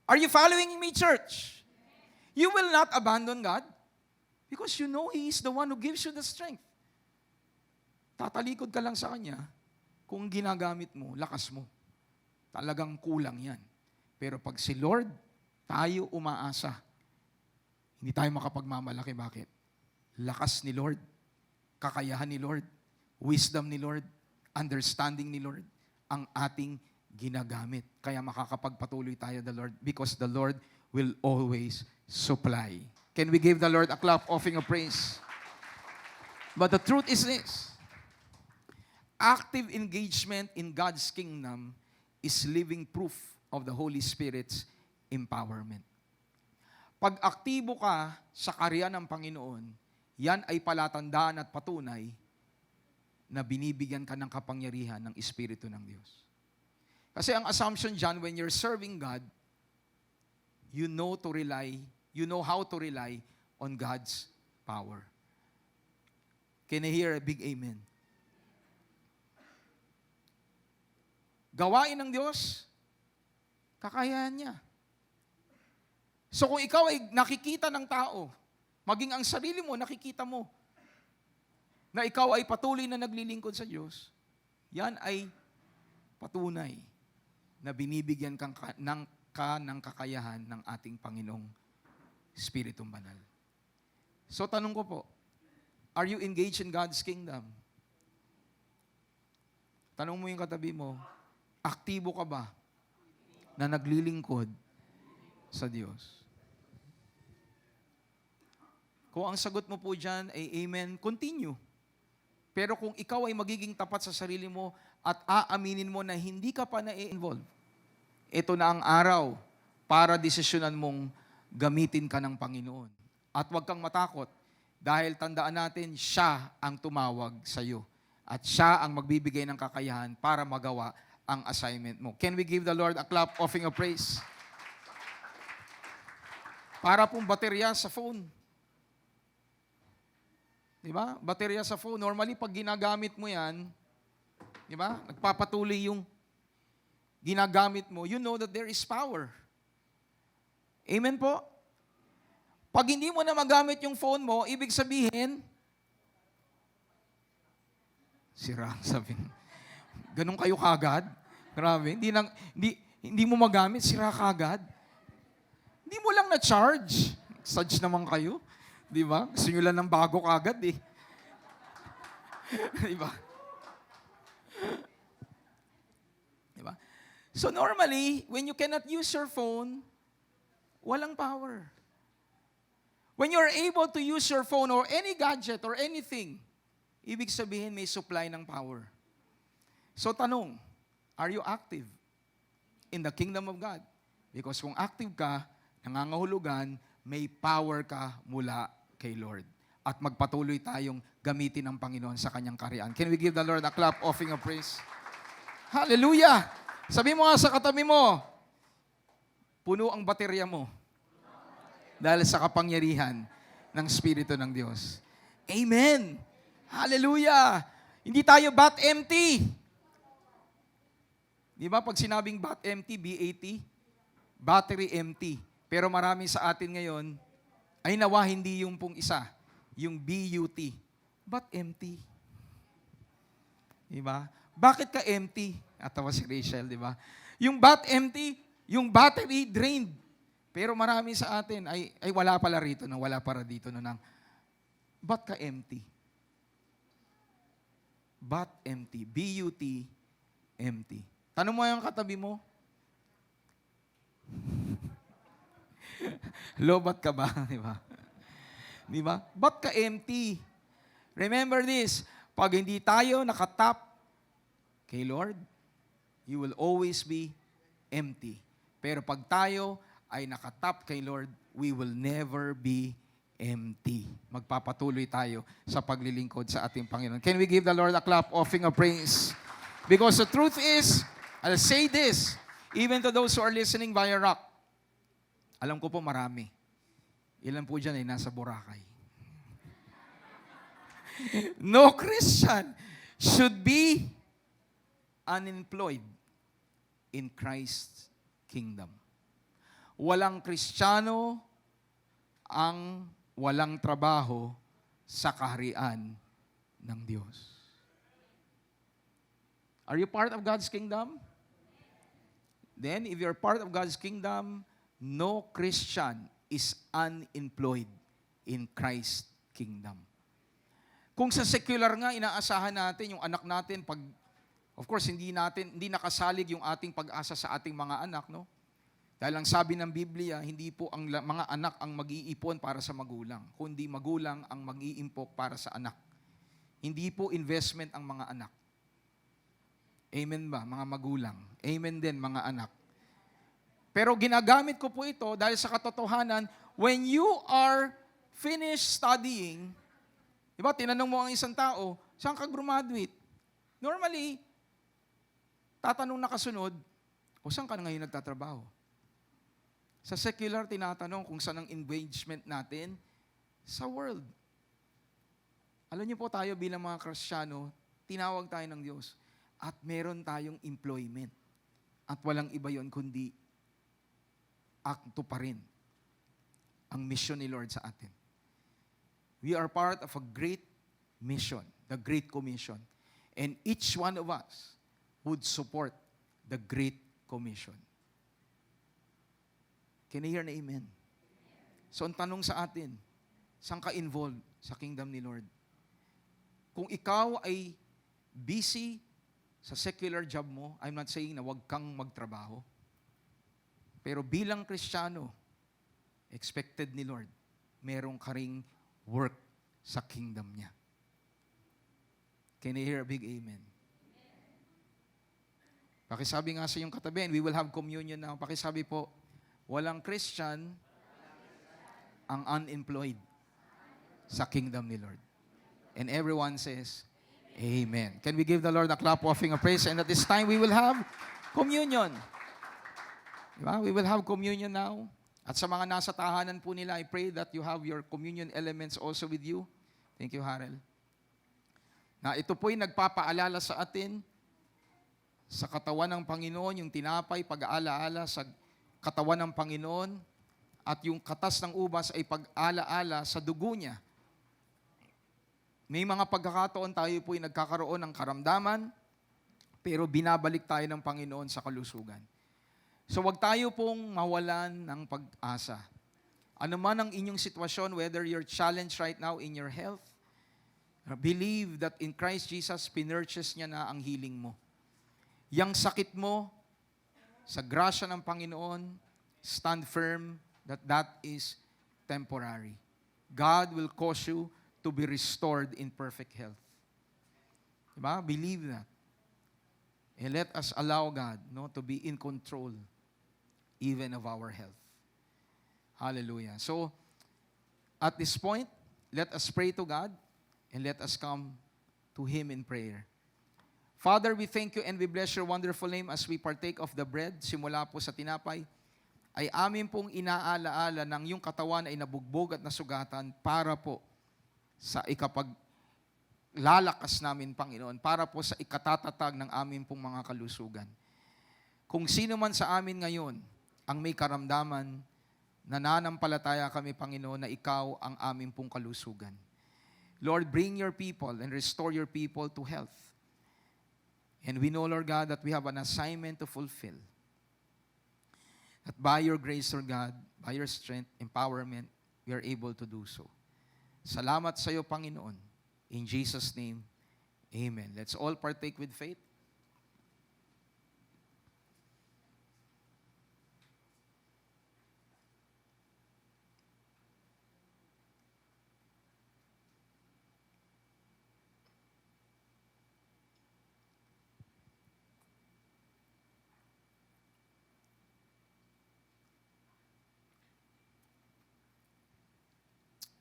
Are you following me, church? You will not abandon God because you know He is the one who gives you the strength. Tatalikod ka lang sa Kanya kung ginagamit mo, lakas mo. Talagang kulang yan. Pero pag si Lord, tayo umaasa. Hindi tayo makapagmamalaki. Bakit? Lakas ni Lord, kakayahan ni Lord, wisdom ni Lord, understanding ni Lord, ang ating ginagamit. Kaya makakapagpatuloy tayo the Lord because the Lord will always supply. Can we give the Lord a clap offering of praise? But the truth is this. Active engagement in God's kingdom is living proof of the Holy Spirit's empowerment. Pag aktibo ka sa karya ng Panginoon, yan ay palatandaan at patunay na binibigyan ka ng kapangyarihan ng Espiritu ng Diyos. Kasi ang assumption dyan, when you're serving God, you know how to rely on God's power. Can I hear a big amen? Gawain ng Diyos, kakayahan niya. So kung ikaw ay nakikita ng tao, maging ang sarili mo, nakikita mo, na ikaw ay patuloy na naglilingkod sa Diyos, yan ay patunay na binibigyan ka ng kakayahan ng ating Panginoong Spiritong Banal. So tanong ko po, are you engaged in God's kingdom? Tanong mo yung katabi mo, aktibo ka ba na naglilingkod sa Diyos? Kung ang sagot mo po dyan ay amen, continue. Pero kung ikaw ay magiging tapat sa sarili mo at aaminin mo na hindi ka pa na-involve, ito na ang araw para desisyonan mong gamitin ka ng Panginoon. At huwag kang matakot dahil tandaan natin, siya ang tumawag sa iyo. At siya ang magbibigay ng kakayahan para magawa ang assignment mo. Can we give the Lord a clap offering of praise? Para pong baterya sa phone. Di ba? Baterya sa phone. Normally, pag ginagamit mo yan, di ba? Nagpapatuloy yung ginagamit mo, you know that there is power. Amen po? Pag hindi mo na magamit yung phone mo, ibig sabihin, sira, sabi. Ganun kayo kagad? Grabe, hindi mo magamit, sira kagad. Hindi mo lang na-charge. Charge naman kayo. Di ba? Gusto nyo lang ng bago kagad eh. Di ba? Di ba? So normally, when you cannot use your phone, walang power. When you're able to use your phone or any gadget or anything, ibig sabihin may supply ng power. So tanong, are you active in the kingdom of God? Because kung active ka, nangangahulugan, may power ka mula kay Lord. At magpatuloy tayong gamitin ng Panginoon sa kanyang karyaan. Can we give the Lord a clap offering of praise? Hallelujah! Sabi mo nga sa katabi mo, puno ang baterya mo dahil sa kapangyarihan ng Espiritu ng Diyos. Amen! Hallelujah! Hindi tayo bat empty. Di ba pag sinabing bat empty, B-A-T, battery empty. Pero marami sa atin ngayon, ay nawa hindi yung pong isa, yung B-U-T. But empty. Di ba? Bakit ka empty? Atawa si Rachel, di ba? Yung bat empty, yung battery drained. Pero marami sa atin ay wala pala rito, no? Wala para dito. No? Ba't ka empty? But empty. B-U-T, empty. Tanong mo yung katabi mo, lobat ka ba? Di ba? Di ba? Ba't ka empty? Remember this, pag hindi tayo nakatap kay Lord, you will always be empty. Pero pag tayo ay nakatap kay Lord, we will never be empty. Magpapatuloy tayo sa paglilingkod sa ating Panginoon. Can we give the Lord a clap offering of praise? Because the truth is, I'll say this, even to those who are listening via rock, alam ko po marami. Ilan po dyan ay nasa Boracay. No Christian should be unemployed in Christ's kingdom. Walang Kristiyano ang walang trabaho sa kaharian ng Diyos. Are you part of God's kingdom? Then, if you're part of God's kingdom, no Christian is unemployed in Christ's kingdom. Kung sa secular nga, inaasahan natin yung anak natin, of course, hindi nakasalig yung ating pag-asa sa ating mga anak, no? Dahil ang sabi ng Biblia, hindi po ang mga anak ang mag-iipon para sa magulang, kundi magulang ang mag-iimpok para sa anak. Hindi po investment ang mga anak. Amen ba, mga magulang? Amen din, mga anak. Pero ginagamit ko po ito dahil sa katotohanan, when you are finished studying, di ba, tinanong mo ang isang tao, saan ka graduate? Normally, tatanong na kasunod, o saan ka na ngayon nagtatrabaho? Sa secular, tinatanong kung saan ang engagement natin sa world. Alam niyo po tayo bilang mga Kristiyano, tinawag tayo ng Diyos at meron tayong employment. At walang iba yon kundi akto pa rin ang mission ni Lord sa atin. We are part of a great mission, the Great Commission. And each one of us would support the Great Commission. Can you hear na amen? So, ang tanong sa atin, saan ka involved sa kingdom ni Lord? Kung ikaw ay busy sa secular job mo, I'm not saying na wag kang magtrabaho. Pero bilang Kristiyano, expected ni Lord, merong ka ring work sa kingdom niya. Can you hear a big amen? Pakisabi nga sa iyong katabi, and we will have communion now. Pakisabi po, walang Christian ang unemployed sa kingdom ni Lord. And everyone says, Amen. Can we give the Lord a clap offering of praise? And at this time, we will have communion. Diba? We will have communion now. At sa mga nasa tahanan po nila, I pray that you have your communion elements also with you. Thank you, Harel. Na ito po'y nagpapaalala sa atin sa katawan ng Panginoon, yung tinapay, pag-aalaala sa katawan ng Panginoon, at yung katas ng ubas ay pag-alaala sa dugo niya. May mga pagkakataon tayo po'y nagkakaroon ng karamdaman, pero binabalik tayo ng Panginoon sa kalusugan. So wag tayo pong mawalan ng pag-asa. Ano man ang inyong sitwasyon, whether you're challenged right now in your health, believe that in Christ Jesus, pinurchase niya na ang healing mo. Yang sakit mo, sa grasya ng Panginoon, stand firm that that is temporary. God will cause you to be restored in perfect health. Diba? Believe that. And let us allow God, no, to be in control even of our health. Hallelujah. So, at this point, let us pray to God and let us come to Him in prayer. Father, we thank you and we bless your wonderful name as we partake of the bread, simula po sa tinapay, ay amin pong inaalaala ng iyong katawan ay nabugbog at nasugatan para po sa lalakas namin, Panginoon, para po sa ikatatatag ng amin pong mga kalusugan. Kung sino man sa amin ngayon ang may karamdaman, nananampalataya kami, Panginoon, na ikaw ang amin pong kalusugan. Lord, bring your people and restore your people to health. And we know, Lord God, that we have an assignment to fulfill. That by your grace, Lord God, by your strength, empowerment, we are able to do so. Salamat sa iyo, Panginoon. In Jesus' name, amen. Let's all partake with faith.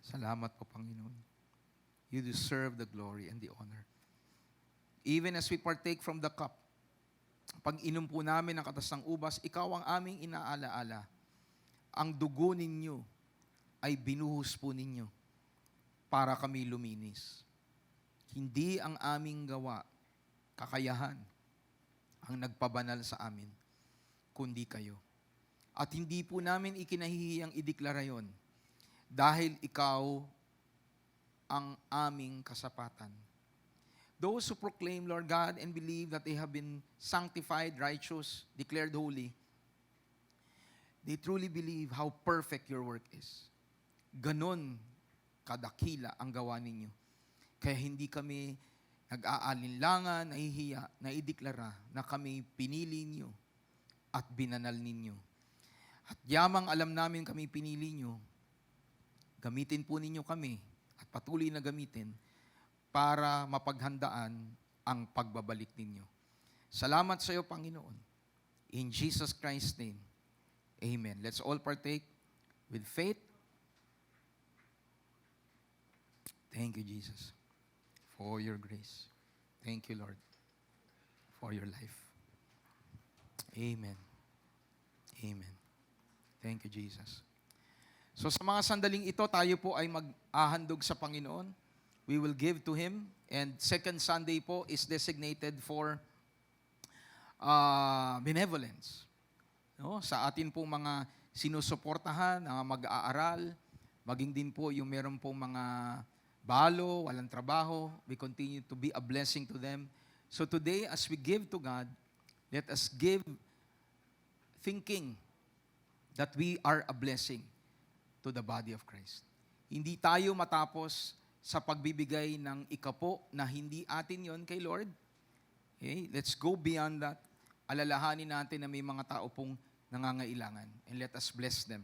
Salamat po, Panginoon. You deserve the glory and the honor. Even as we partake from the cup, pag inom po namin ng katas ng ubas, ikaw ang aming inaalaala. Ang dugo ninyo ay binuhos po ninyo para kami luminis. Hindi ang aming gawa, kakayahan, ang nagpabanal sa amin, kundi kayo. At hindi po namin ikinahihiyang ideklara yon dahil ikaw ang aming kasapatan. Those who proclaim, Lord God, and believe that they have been sanctified, righteous, declared holy, they truly believe how perfect your work is. Ganon kadakila ang gawa ninyo. Kaya hindi kami nag-aalinlangan, nahihiya, na ideklara na kami pinili niyo at binanal ninyo. At yamang alam namin kami pinili niyo, gamitin po ninyo kami at patuloy na gamitin para mapaghandaan ang pagbabalik ninyo. Salamat sa iyo, Panginoon. In Jesus Christ's name, amen. Let's all partake with faith. Thank you, Jesus, for your grace. Thank you, Lord, for your life. Amen. Amen. Thank you, Jesus. So sa mga sandaling ito, tayo po ay mag-ahandog sa Panginoon. We will give to Him. And second Sunday po is designated for benevolence. No? Sa atin po mga sinusuportahan, mag-aaral, maging din po yung meron po mga balo, walang trabaho, we continue to be a blessing to them. So today, as we give to God, let us give thinking that we are a blessing to the body of Christ. Hindi tayo matapos sa pagbibigay ng ikapo na hindi atin yon kay Lord. Okay? Let's go beyond that. Alalahanin natin na may mga tao pong nangangailangan. And let us bless them,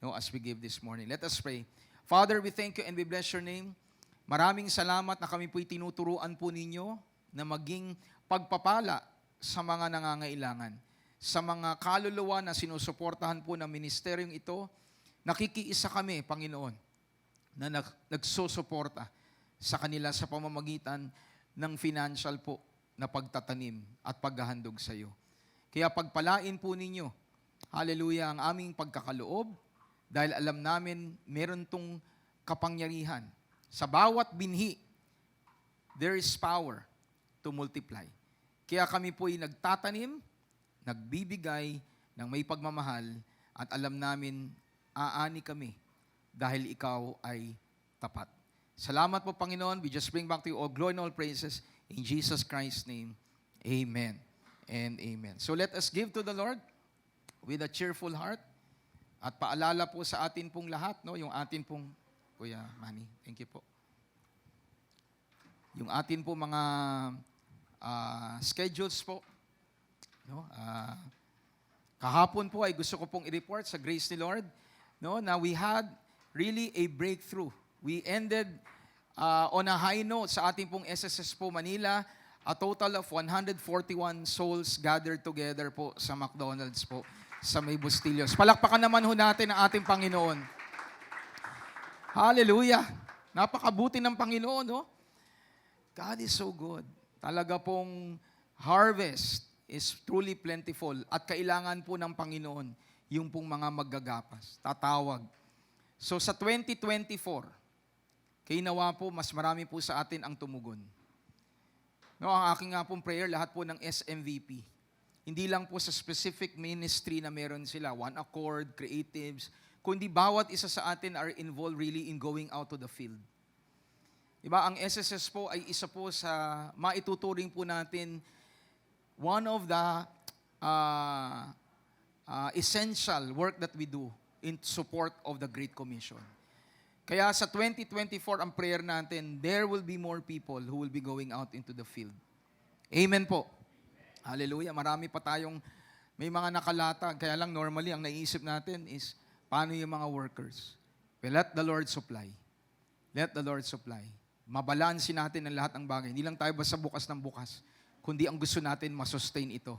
no, as we give this morning. Let us pray. Father, we thank you and we bless your name. Maraming salamat na kami po'y tinuturuan po ninyo na maging pagpapala sa mga nangangailangan. Sa mga kaluluwa na sinusuportahan po ng ministeryong ito, nakikiisa kami, Panginoon, na nagsusuporta sa kanila sa pamamagitan ng financial po na pagtatanim at paghahandog sa iyo. Kaya pagpalain po ninyo, hallelujah, ang aming pagkakaloob dahil alam namin meron tong kapangyarihan. Sa bawat binhi, there is power to multiply. Kaya kami po'y nagtatanim, nagbibigay ng may pagmamahal at alam namin aani kami dahil ikaw ay tapat. Salamat po, Panginoon. We just bring back to you all glory and all praises in Jesus Christ's name. Amen and amen. So let us give to the Lord with a cheerful heart. At paalala po sa atin pong lahat, no, yung atin pong, Kuya Manny, thank you po. Yung atin po mga schedules po, no, kahapon po ay gusto ko pong i-report sa grace ni Lord, no, na we had really a breakthrough. We ended on a high note sa ating pong SSS po Manila, a total of 141 souls gathered together po sa McDonald's po sa May Bustillos. Palakpakan naman ho natin ang ating Panginoon. Hallelujah! Napakabuti ng Panginoon, no? God is so good. Talaga pong harvest is truly plentiful at kailangan po ng Panginoon yung pong mga maggagapas, tatawag. So sa 2024, kainawa po, mas marami po sa atin ang tumugon. No, ang aking nga pong prayer, lahat po ng SMVP. Hindi lang po sa specific ministry na meron sila, One Accord, Creatives, kundi bawat isa sa atin are involved really in going out to the field. Diba? Ang SSS po ay isa po sa maituturing po natin one of the essential work that we do in support of the Great Commission. Kaya sa 2024, ang prayer natin, there will be more people who will be going out into the field. Amen po. Hallelujah. Marami pa tayong, may mga nakalatag. Kaya lang normally, ang naiisip natin is, paano yung mga workers? Well, let the Lord supply. Let the Lord supply. Mabalansin natin ang lahat ng bagay. Hindi lang tayo basta bukas ng bukas, kundi ang gusto natin masustain ito.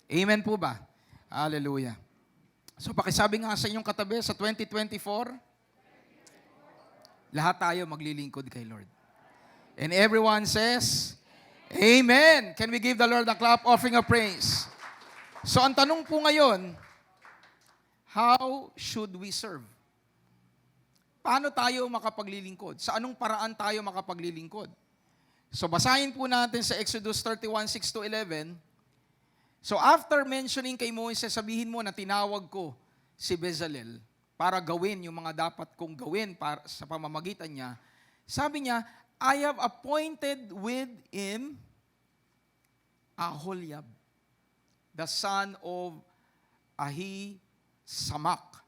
Amen po ba? Hallelujah. So pakisabi nga sa inyong katabi, sa 2024, Lahat tayo maglilingkod kay Lord. And everyone says, Amen. Can we give the Lord a clap offering of praise? So ang tanong po ngayon, how should we serve? Paano tayo makapaglilingkod? Sa anong paraan tayo makapaglilingkod? So basahin po natin sa Exodus 31, 6-11. So after mentioning kay Moises, sabihin mo na tinawag ko si Bezalel para gawin yung mga dapat kong gawin para, sa pamamagitan niya. Sabi niya, I have appointed with him Aholiab, the son of Ahisamach,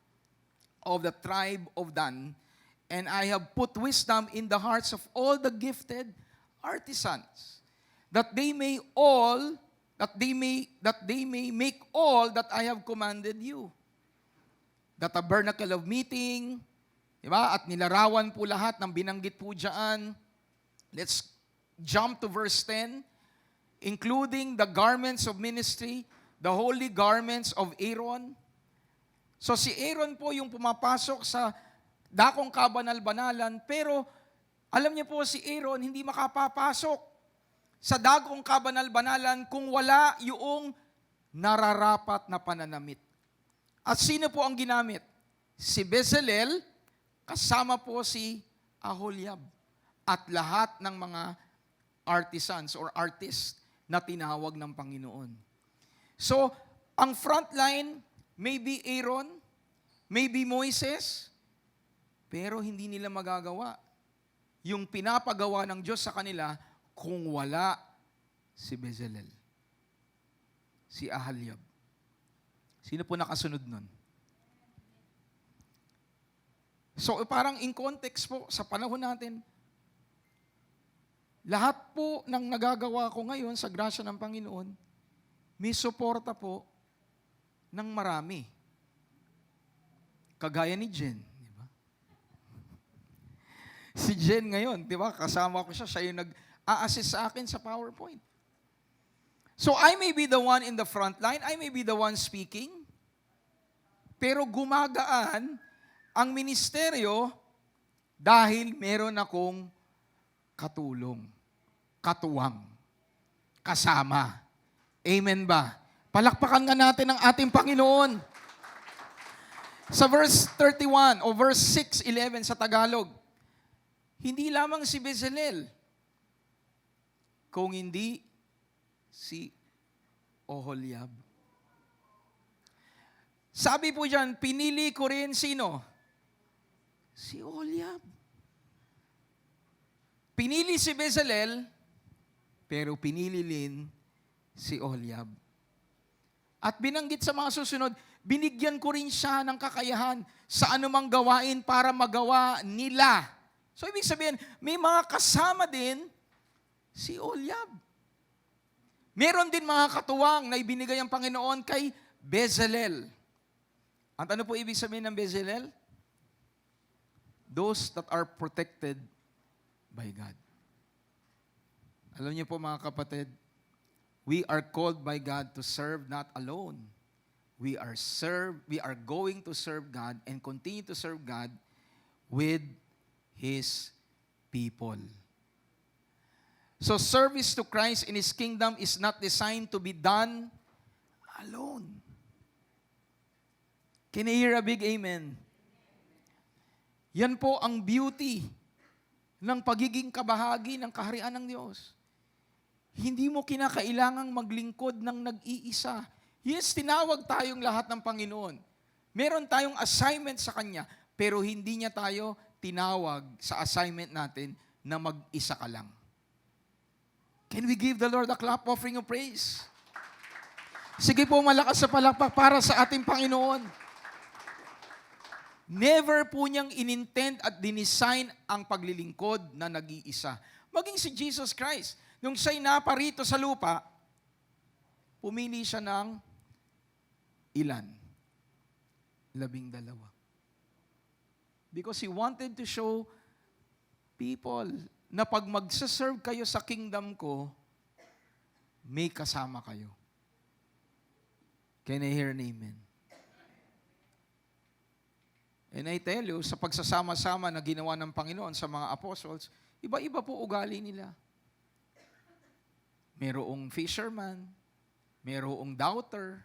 of the tribe of Dan, and I have put wisdom in the hearts of all the gifted artisans, that they may make all that I have commanded you. The tabernacle of meeting, diba? At nilarawan po lahat ng binanggit po dyan. Let's jump to verse 10. Including the garments of ministry, the holy garments of Aaron. So si Aaron po yung pumapasok sa dakong kabanal-banalan, pero alam niyo po si Aaron hindi makapapasok sa dakong kabanal-banalan kung wala yung nararapat na pananamit. At sino po ang ginamit? Si Bezalel, kasama po si Aholiab, at lahat ng mga artisans or artists na tinawag ng Panginoon. So, ang frontline, maybe Aaron, maybe Moises, pero hindi nila magagawa yung pinapagawa ng Diyos sa kanila kung wala si Bezalel, si Aholiab. Sino po nakasunod nun? So, parang in context po, sa panahon natin, lahat po ng nagagawa ko ngayon sa grasya ng Panginoon, may suporta po ng marami. Kagaya ni Jen, di ba? Si Jen ngayon, di ba? Kasama ko siya yung nag-a-assist sa akin sa PowerPoint. So I may be the one in the front line, I may be the one speaking, pero gumagaan ang ministeryo dahil meron akong katulong, katuwang, kasama. Amen ba? Palakpakan nga natin ang ating Panginoon. Sa verse 31 o verse 6:11 sa Tagalog, hindi lamang si Bezalel, kung hindi si Oholiab. Sabi po dyan, pinili ko rin sino? Si Oholiab. Pinili si Bezalel, pero pinili din si Oholiab. At binanggit sa mga susunod, binigyan ko rin siya ng kakayahan sa anumang gawain para magawa nila. So ibig sabihin, may mga kasama din si Oholiab. Meron din mga katuwang na ibinigay ang Panginoon kay Bezalel. At ano po ibig sabihin ng Bezalel? Those that are protected by God. Alam niyo po mga kapatid, we are called by God to serve not alone. We are going to serve God and continue to serve God with His people. So service to Christ in His kingdom is not designed to be done alone. Can you hear a big amen? Yan po ang beauty ng pagiging kabahagi ng kaharian ng Diyos. Hindi mo kinakailangang maglingkod ng nag-iisa. Yes, tinawag tayong lahat ng Panginoon. Meron tayong assignment sa Kanya, pero hindi niya tayo tinawag sa assignment natin na mag-isa ka lang. Can we give the Lord a clap offering of praise? Sige po, malakas sa palakpak para sa ating Panginoon. Never po niyang inintend at dinisign ang paglilingkod na nag-iisa. Maging si Jesus Christ, nung siya'y naparito sa lupa, pumili siya ng ilan? 12. Because He wanted to show people na pag magsaserve kayo sa kingdom ko, may kasama kayo. Can I hear an amen? And I tell you, sa pagsasama-sama na ginawa ng Panginoon sa mga apostles, iba-iba po ugali nila. Merong fisherman, merong doubter,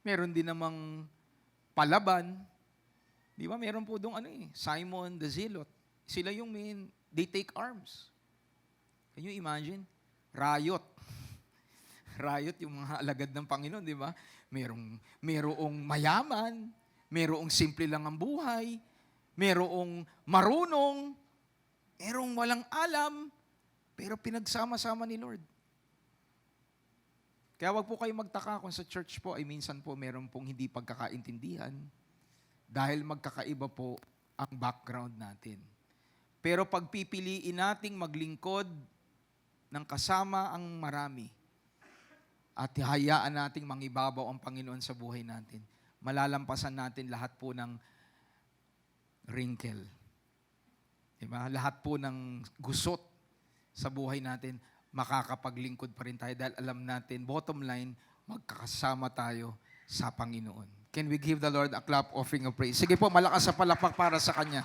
meron din namang palaban. Di ba? Meron po doon Simon the Zealot. Sila yung they take arms. Can you imagine? Riot. Riot yung mga alagad ng Panginoon, di ba? Merong mayaman, merong simple lang ang buhay, merong marunong, merong walang alam, pero pinagsama-sama ni Lord. Kaya wag po kayo magtaka kung sa church po ay minsan po meron pong hindi pagkakaintindihan dahil magkakaiba po ang background natin. Pero pagpipiliin nating maglingkod ng kasama ang marami at hayaan nating mangibabaw ang Panginoon sa buhay natin, malalampasan natin lahat po ng wrinkle. Diba? Lahat po ng gusot sa buhay natin, makakapaglingkod pa rin tayo dahil alam natin, bottom line, magkakasama tayo sa Panginoon. Can we give the Lord a clap offering of praise? Sige po, malakas sa palakpak para sa Kanya.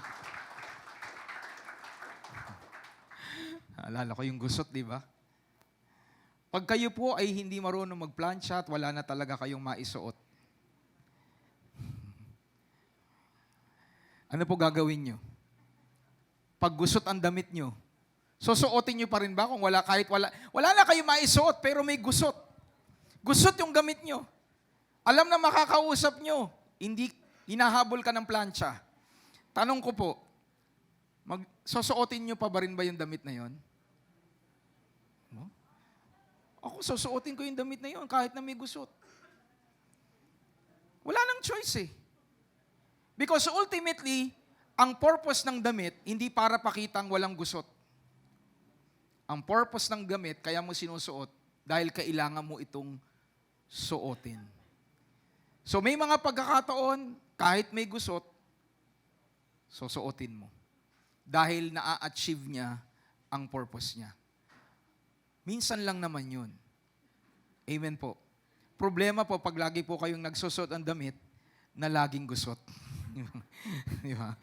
Alala ko yung gusot, di ba? Pag kayo po ay hindi marunong magplansya at wala na talaga kayong maisuot, ano po gagawin nyo? Pag gusot ang damit nyo, susuotin nyo pa rin ba kung wala na kayo maisuot pero may gusot. Gusot yung gamit nyo. Alam na makakausap nyo, hindi hinahabol ka ng plancha. Tanong ko po, susuotin nyo pa ba rin ba yung damit na yon? Ako susuotin ko yung damit na yon kahit na may gusot. Wala nang choice eh. Because ultimately, ang purpose ng damit, hindi para pakitang walang gusot. Ang purpose ng gamit, kaya mo sinusuot, dahil kailangan mo itong suotin. So may mga pagkakataon, kahit may gusot, susuotin mo. Dahil na-achieve niya ang purpose niya. Minsan lang naman yun. Amen po. Problema po, pag lagi po kayong nagsusot ang damit, na laging gusot. Di ba?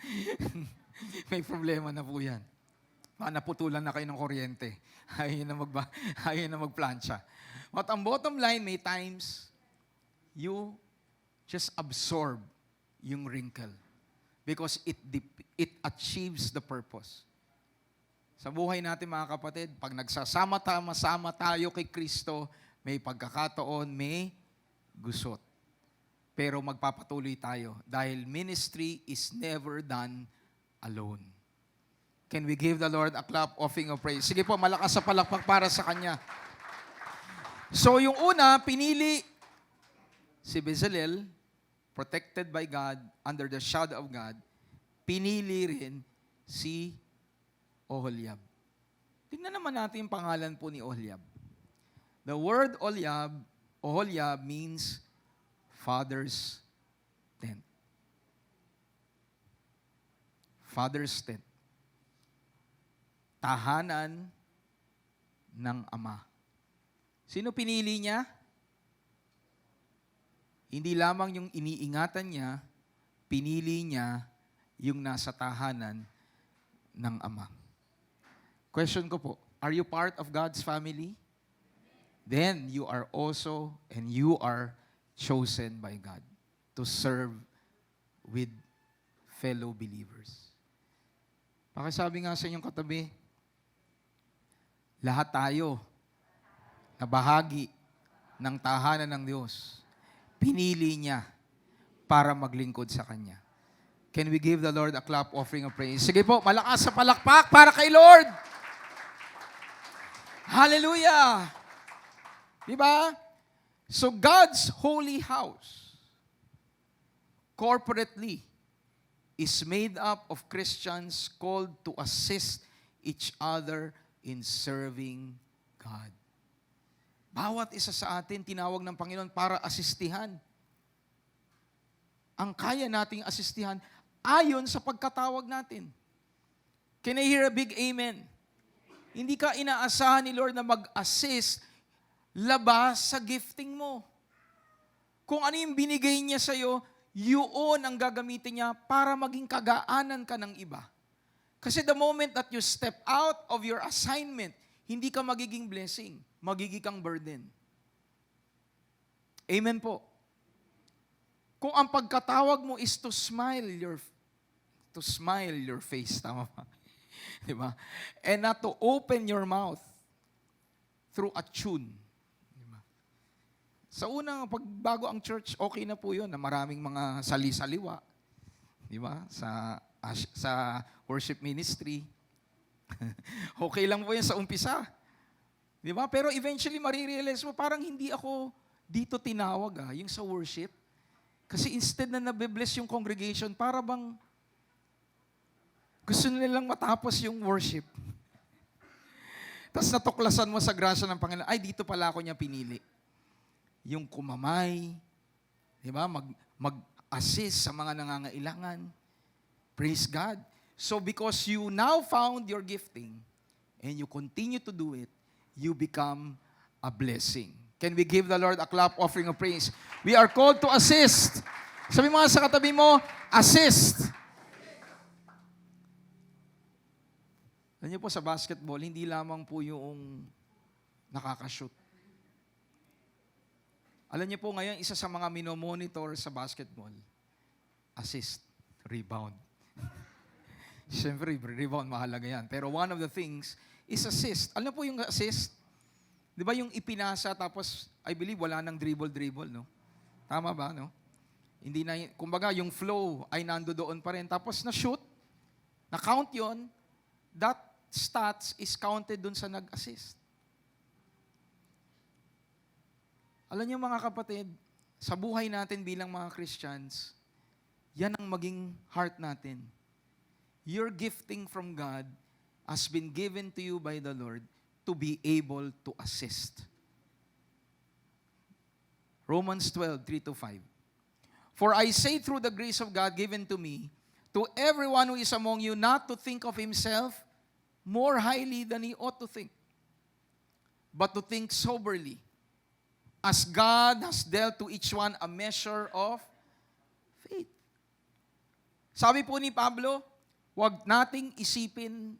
May problema na po yan. Naputulan na kayo ng kuryente. Ayaw na magplansya. But ang bottom line, may times, you just absorb yung wrinkle because it achieves the purpose. Sa buhay natin mga kapatid, pag nagsasama-sama tayo kay Kristo, may pagkakataon, may gusot. Pero magpapatuloy tayo dahil ministry is never done alone. Can we give the Lord a clap offering of praise? Sige po, malakas sa palakpak para sa Kanya. So yung una, pinili si Bezalel, protected by God, under the shadow of God. Pinili rin si Oholiab. Tingnan naman natin yung pangalan po ni Oholiab. The word Oholiab means father's tent. Father's tent. Tahanan ng ama. Sino pinili niya? Hindi lamang yung iniingatan niya, pinili niya yung nasa tahanan ng ama. Question ko po, are you part of God's family? Then you are also and you are chosen by God to serve with fellow believers. Pakisabi nga sa inyong katabi, lahat tayo na bahagi ng tahanan ng Diyos, pinili niya para maglingkod sa Kanya. Can we give the Lord a clap offering of praise? Sige po, malakas sa palakpak para kay Lord. Hallelujah! Diba? So God's holy house, corporately, is made up of Christians called to assist each other in serving God. Bawat isa sa atin, tinawag ng Panginoon para asistihan. Ang kaya nating asistihan ayon sa pagkatawag natin. Can I hear a big amen? Hindi ka inaasahan ni Lord na mag-assist labas sa gifting mo. Kung ano yung binigay niya sa'yo, yun ang gagamitin niya para maging kagaanan ka ng iba. Kasi the moment that you step out of your assignment, hindi ka magiging blessing, magiging kang burden. Amen po. Kung ang pagkatawag mo is to smile your face, tama ba? Di ba? And not to open your mouth through a tune. Di ba? Sa unang pagbago ang church, okay na po yun, na maraming mga sali-saliwa. Di ba? Sa worship ministry. Okay lang po yun sa umpisa. Di ba? Pero eventually, marirealize mo, parang hindi ako dito tinawag, yung sa worship. Kasi instead na nabibless yung congregation, para bang gusto nilang matapos yung worship. Tapos natuklasan mo sa grasya ng Panginoon, ay, dito pala ako niya pinili. Yung kumamay, di ba? Mag-assist sa mga nangangailangan. Praise God. So because you now found your gifting and you continue to do it, you become a blessing. Can we give the Lord a clap offering of praise? We are called to assist. Sabi mga sa katabi mo, assist. Alam niyo po sa basketball, hindi lamang po yung nakakashoot. Alam niyo po ngayon, isa sa mga minomonitor sa basketball, assist, rebound. Siyempre, rebound, mahalaga yan. Pero one of the things is assist. Alam niyo po yung assist? Di ba yung ipinasa tapos, I believe, wala nang dribble, no? Tama ba, no? Hindi na, kumbaga, yung flow ay nandoon pa rin. Tapos na-shoot, na-count yon, that stats is counted dun sa nag-assist. Alam niyo mga kapatid, sa buhay natin bilang mga Christians, yan ang maging heart natin. Your gifting from God has been given to you by the Lord to be able to assist. Romans 12:3-5. For I say through the grace of God given to me, to everyone who is among you, not to think of himself more highly than he ought to think, but to think soberly, as God has dealt to each one a measure of faith. Sabi po ni Pablo, huwag nating isipin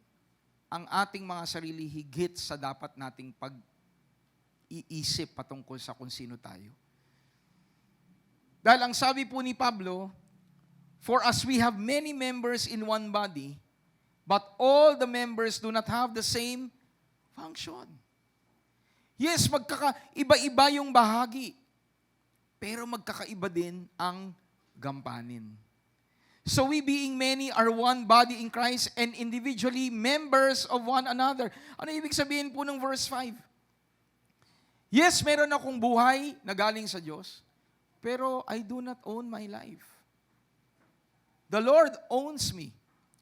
ang ating mga sarili higit sa dapat nating pag-iisip patungkol sa kung sino tayo. Dahil ang sabi po ni Pablo, for as we have many members in one body, but all the members do not have the same function. Yes, magkakaiba-iba yung bahagi, pero magkakaiba din ang gampanin. So we being many are one body in Christ and individually members of one another. Ano ibig sabihin po ng verse 5? Yes, meron akong buhay na galing sa Diyos, pero I do not own my life. The Lord owns me.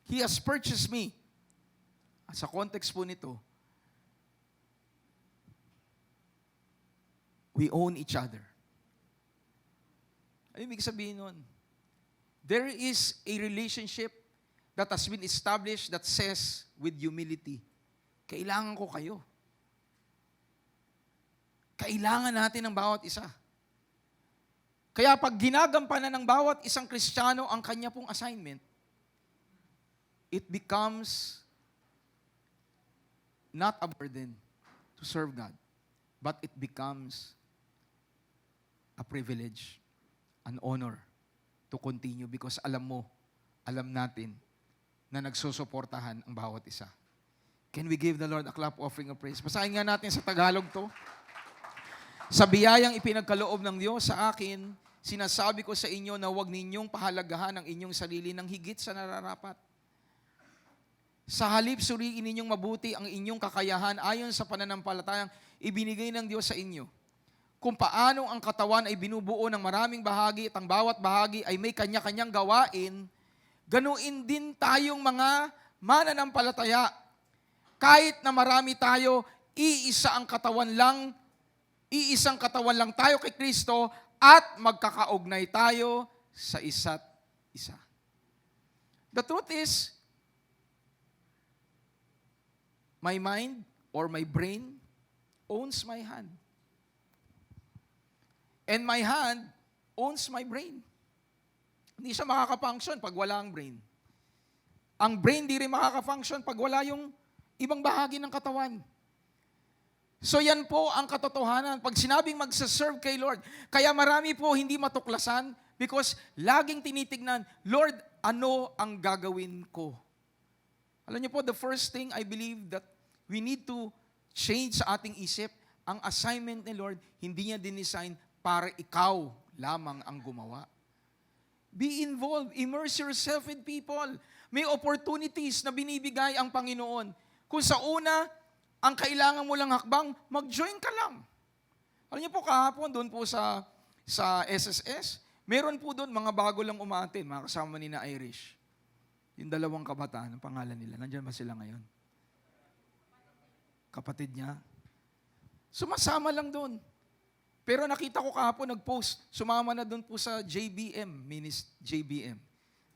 He has purchased me. At sa context po nito, we own each other. Ano ibig sabihin nun? There is a relationship that has been established that says with humility, kailangan ko kayo. Kailangan natin ng bawat isa. Kaya pag ginagampanan ng bawat isang Kristiyano ang kanya pong assignment, it becomes not a burden to serve God, but it becomes a privilege, an honor to continue because alam natin na nagsusuportahan ang bawat isa. Can we give the Lord a clap offering of praise? Basahin nga natin sa Tagalog to. Sa biyayang ipinagkaloob ng Diyos sa akin, sinasabi ko sa inyo na huwag ninyong pahalagahan ang inyong sarili ng higit sa nararapat. Sa halip, suriin ninyong mabuti ang inyong kakayahan ayon sa pananampalatayang ibinigay ng Diyos sa inyo. Kung paano ang katawan ay binubuo ng maraming bahagi at ang bawat bahagi ay may kanya-kanyang gawain, ganuin din tayong mga mananampalataya. Kahit na marami tayo, iisang katawan lang tayo kay Kristo at magkakaugnay tayo sa isa't isa. The truth is, my mind or my brain owns my hand. And my hand owns my brain. Hindi siya makaka-function pag wala ang brain. Ang brain di rin makaka-function pag wala yung ibang bahagi ng katawan. So yan po ang katotohanan. Pag sinabing magsaserve kay Lord, kaya marami po hindi matuklasan because laging tinitignan, Lord, ano ang gagawin ko? Alam niyo po, the first thing I believe that we need to change sa ating isip, ang assignment ni Lord, hindi niya dinesign para ikaw lamang ang gumawa. Be involved. Immerse yourself with people. May opportunities na binibigay ang Panginoon. Kung sa una, ang kailangan mo lang hakbang, mag-join ka lang. Alam niyo po, kahapon doon po sa SSS, meron po doon mga bago lang umaattend, mga kasama ni na Irish. Yung dalawang kabataan, ang pangalan nila, nandiyan ba sila ngayon? Kapatid niya. Sumasama lang doon. Pero nakita ko kahapon, nag-post, sumama na doon po sa JBM.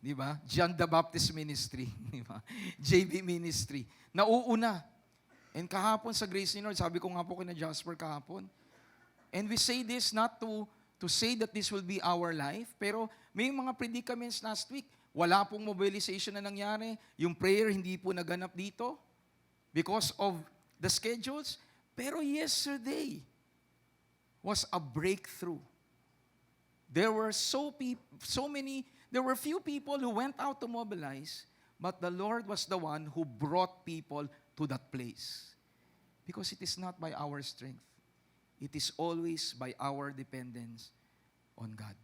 Di ba? John the Baptist Ministry. Di ba? JB Ministry. Nauuna. And kahapon sa Grace ni Lord, sabi ko nga po kina Jasper kahapon, and we say this not to say that this will be our life, pero may mga predicaments last week. Wala pong mobilization na nangyari. Yung prayer hindi po naganap dito because of the schedules. Pero yesterday was a breakthrough. There were few people who went out to mobilize, but the Lord was the one who brought people to that place. Because it is not by our strength. It is always by our dependence on God.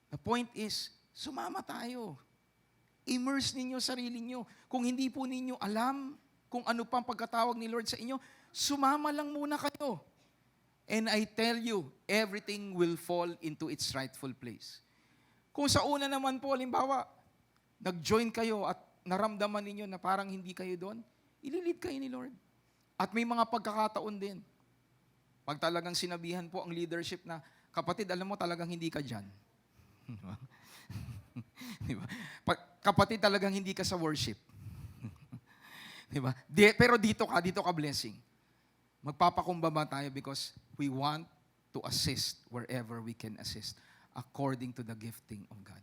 The point is, sumama tayo. Immerse ninyo sarili nyo. Kung hindi po ninyo alam kung ano pang pagkatawag ni Lord sa inyo, sumama lang muna kayo. And I tell you, everything will fall into its rightful place. Kung sa una naman po, halimbawa, nag-join kayo at naramdaman ninyo na parang hindi kayo doon, ililid kayo ni Lord. At may mga pagkakataon din. Pag talagang sinabihan po ang leadership na, kapatid, alam mo talagang hindi ka dyan. Diba? Kapatid, talagang hindi ka sa worship. Diba? Pero dito ka blessing. Magpapakumbaba tayo because we want to assist wherever we can assist according to the gifting of God.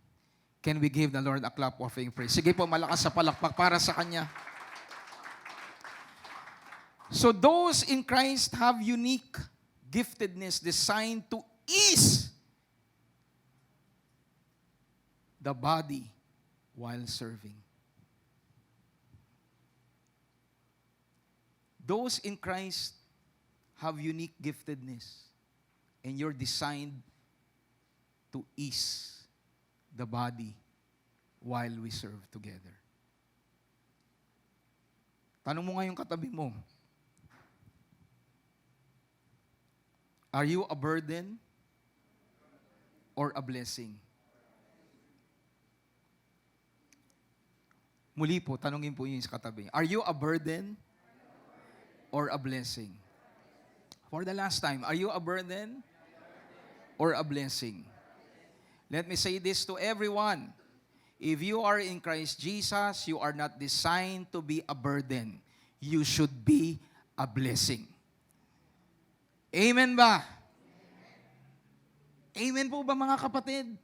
Can we give the Lord a clap offering praise? Sige po, malakas sa palakpak para sa Kanya. So those in Christ have unique giftedness designed to ease the body while serving. Those in Christ have unique giftedness, and you're designed to ease the body while we serve together. Tanong mo nga yung katabi mo, are you a burden or a blessing? Muli po, tanongin po yun sa katabi. Are you a burden or a blessing? For the last time, are you a burden or a blessing? Let me say this to everyone. If you are in Christ Jesus, you are not designed to be a burden. You should be a blessing. Amen ba? Amen po ba mga kapatid?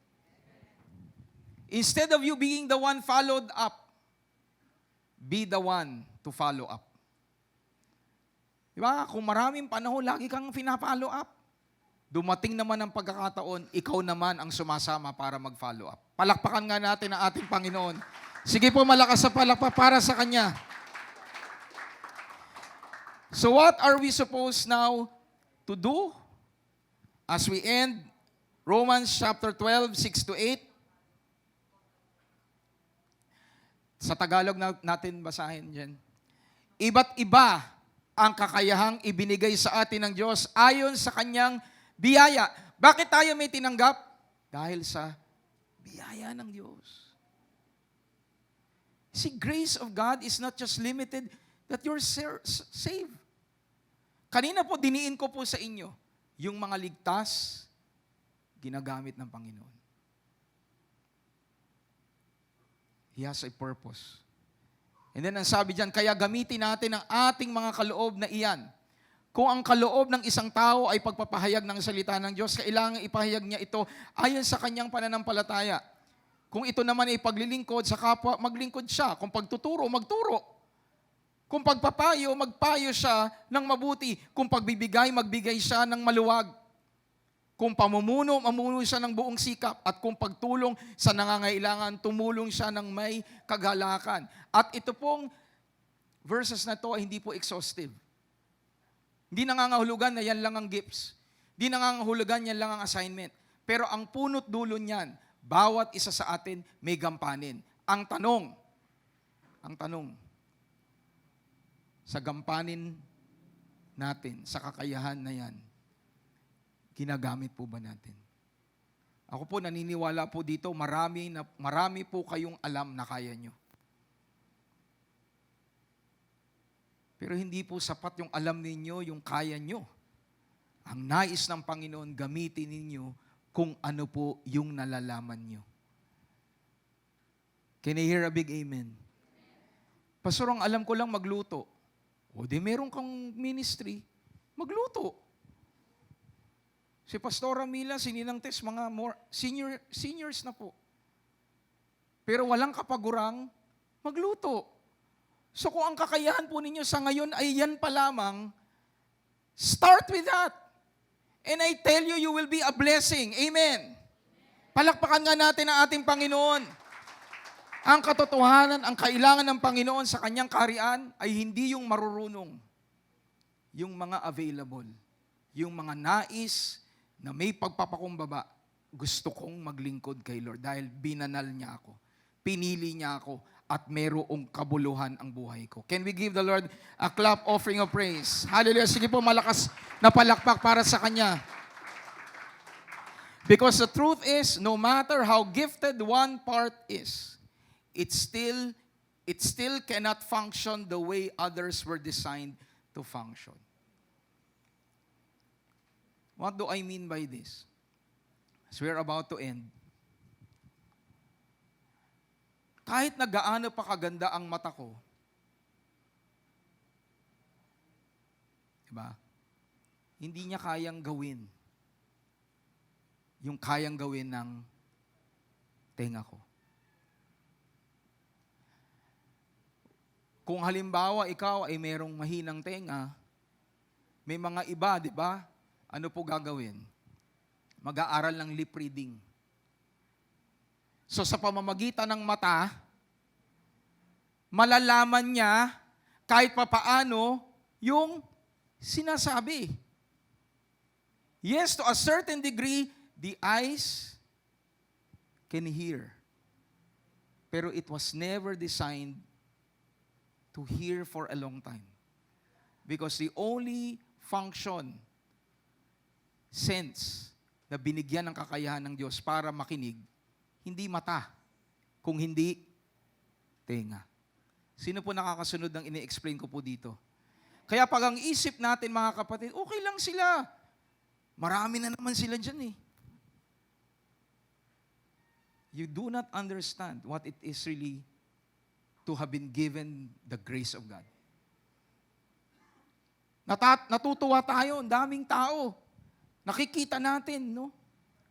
Instead of you being the one followed up, be the one to follow up. Diba? Kung maraming panahon, lagi kang pina-follow up. Dumating naman ang pagkakataon, ikaw naman ang sumasama para mag-follow up. Palakpakan nga natin ang ating Panginoon. Sige po, malakas sa palakpak para sa Kanya. So what are we supposed now to do as we end Romans chapter 12, 6-8? Sa Tagalog natin basahin dyan. Iba't iba ang kakayahang ibinigay sa atin ng Diyos ayon sa Kanyang biyaya. Bakit tayo may tinanggap? Dahil sa biyaya ng Diyos. See, grace of God is not just limited that you're saved. Kanina po, diniin ko po sa inyo, yung mga ligtas, ginagamit ng Panginoon. He has a purpose. And then ang sabi diyan, kaya gamitin natin ang ating mga kaloob na iyan Kung ang kaloob ng isang tao ay pagpapahayag ng salita ng Diyos, kailangan ipahayag niya ito ayon sa kanyang pananampalataya. Kung ito naman ay paglilingkod sa kapwa, maglingkod siya. Kung pagtuturo, magturo. Kung pagpapayo, magpayo siya ng mabuti. Kung pagbibigay, magbigay siya ng maluwag. Kung pamumuno, mamuno siya ng buong sikap. At kung pagtulong sa nangangailangan, tumulong siya ng may kagalakan. At ito pong verses na to ay hindi po exhaustive. Hindi nangangahulugan na yan lang ang gifts. Hindi nangangahulugan yan lang ang assignment. Pero ang punot dulo niyan, bawat isa sa atin may gampanin. Ang tanong, sa gampanin natin, sa kakayahan na yan, ginagamit po ba natin? Ako po naniniwala po dito, marami po kayong alam na kaya nyo. Pero hindi po sapat yung alam ninyo, yung kaya nyo. Ang nais ng Panginoon, gamitin ninyo kung ano po yung nalalaman nyo. Can I hear a big amen? Pastor, ang alam ko lang magluto. O di meron kang ministry, magluto. Si Pastora Mila, sininang test, mga seniors na po. Pero walang kapagurang, magluto. So kung ang kakayahan po ninyo sa ngayon ay yan pa lamang, start with that. And I tell you, you will be a blessing. Amen. Palakpakan nga natin ang ating Panginoon. Ang katotohanan, ang kailangan ng Panginoon sa kanyang kaharian ay hindi yung marurunong, yung mga available, yung mga nais na may pagpapakumbaba. Gusto kong maglingkod kay Lord dahil binanal niya ako, pinili niya ako, at merong kabuluhan ang buhay ko. Can we give the Lord a clap offering of praise? Hallelujah. Sige po, malakas na palakpak para sa Kanya. Because the truth is, no matter how gifted one part is, it still cannot function the way others were designed to function. What do I mean by this? As we're about to end, kahit na gaano pa kaganda ang mata ko, diba? Hindi niya kayang gawin yung kayang gawin ng tenga ko. Kung halimbawa ikaw ay merong mahinang tenga, may mga iba, di ba? Ano po gagawin? Mag-aaral ng lip reading. So sa pamamagitan ng mata, malalaman niya kahit papaano yung sinasabi. Yes, to a certain degree, the eyes can hear. Pero it was never designed to hear for a long time. Because the only function, sense, na binigyan ng kakayahan ng Diyos para makinig, hindi mata, kung hindi tenga. Sino po nakakasunod ng ini-explain ko po dito? Kaya pag ang isip natin, mga kapatid, okay lang sila. Marami na naman sila dyan eh. You do not understand what it is really to have been given the grace of God. Natutuwa tayo, ang daming tao. Nakikita natin, no?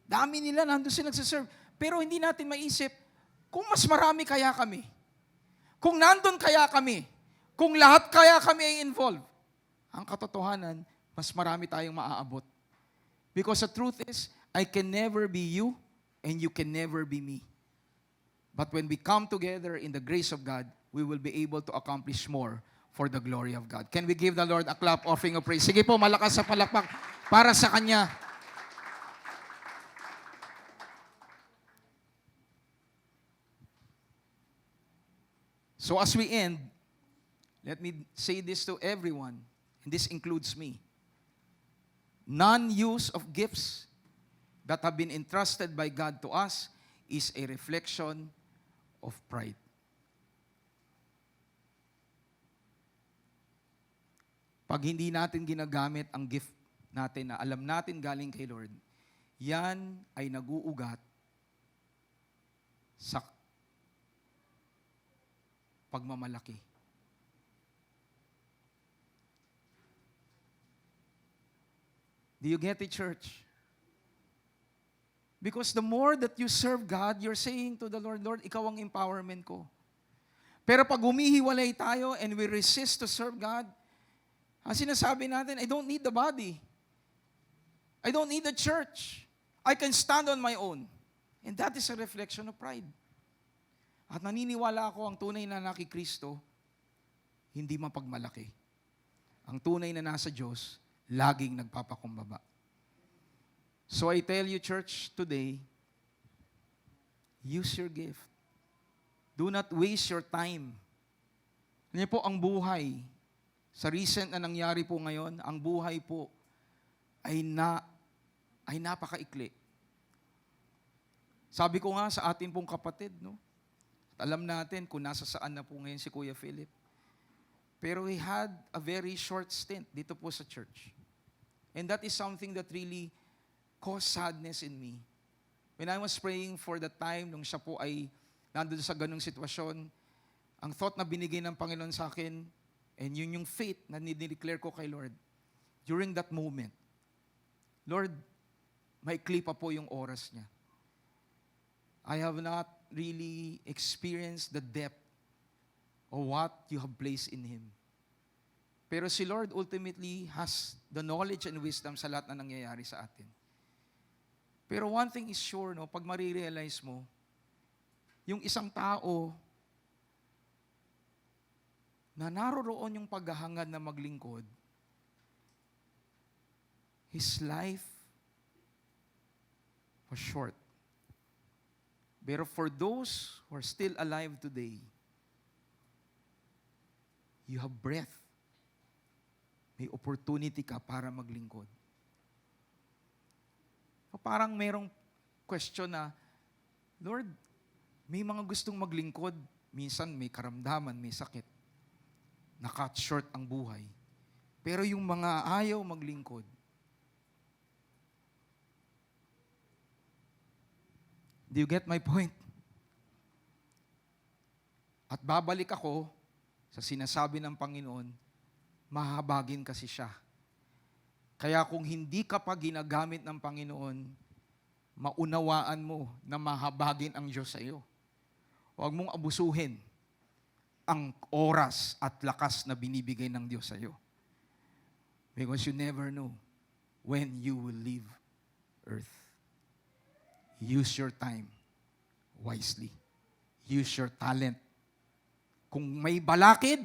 Dami nila, nandun sila nagsiserve. Pero hindi natin maisip, kung mas marami kaya kami, kung nandun kaya kami, kung lahat kaya kami ay involved, ang katotohanan, mas marami tayong maaabot. Because the truth is, I can never be you, and you can never be me. But when we come together in the grace of God, we will be able to accomplish more for the glory of God. Can we give the Lord a clap offering of praise? Sige po, malakas sa palakpak para sa Kanya. So as we end, let me say this to everyone, and this includes me. Non-use of gifts that have been entrusted by God to us is a reflection of pride. Pag hindi natin ginagamit ang gift natin na alam natin galing kay Lord, yan ay nag-uugat sa pagmamalaki. Do you get it, church? Because the more that you serve God, you're saying to the Lord, Lord, ikaw ang empowerment ko. Pero pag humihiwalay tayo and we resist to serve God, ang sinasabi natin, I don't need the body. I don't need the church. I can stand on my own. And that is a reflection of pride. At naniniwala ako ang tunay na nakikristo, hindi mapagmalaki. Ang tunay na nasa Diyos, laging nagpapakumbaba. So I tell you, church, today, use your gift. Do not waste your time. Ano po ang buhay? Sa recent na nangyari po ngayon, ang buhay po ay napakaikli. Sabi ko nga sa atin pong kapatid, no? At alam natin kung nasa saan na po ngayon si Kuya Philip. Pero he had a very short stint dito po sa church. And that is something that really caused sadness in me. When I was praying for the time nung siya po ay nandun sa ganung sitwasyon, ang thought na binigay ng Panginoon sa akin, and yun yung faith na nideclare ko kay Lord, during that moment, Lord, maikli pa po yung oras niya. I have not really experienced the depth of what you have placed in Him. Pero si Lord ultimately has the knowledge and wisdom sa lahat na nangyayari sa atin. Pero one thing is sure, no, pag marirealize mo, yung isang tao na naroroon yung paghahangad na maglingkod, his life was short. Pero for those who are still alive today, you have breath. May opportunity ka para maglingkod. Parang merong question na, Lord, may mga gustong maglingkod, minsan may karamdaman, may sakit. Na-cut short ang buhay. Pero yung mga ayaw maglingkod, do you get my point? At babalik ako sa sinasabi ng Panginoon, mahabagin kasi siya. Kaya kung hindi ka pa ginagamit ng Panginoon, maunawaan mo na mahabagin ang Diyos sa iyo. Huwag mong abusuhin ang oras at lakas na binibigay ng Diyos sa iyo. Because you never know when you will leave earth. Use your time wisely. Use your talent. Kung may balakid,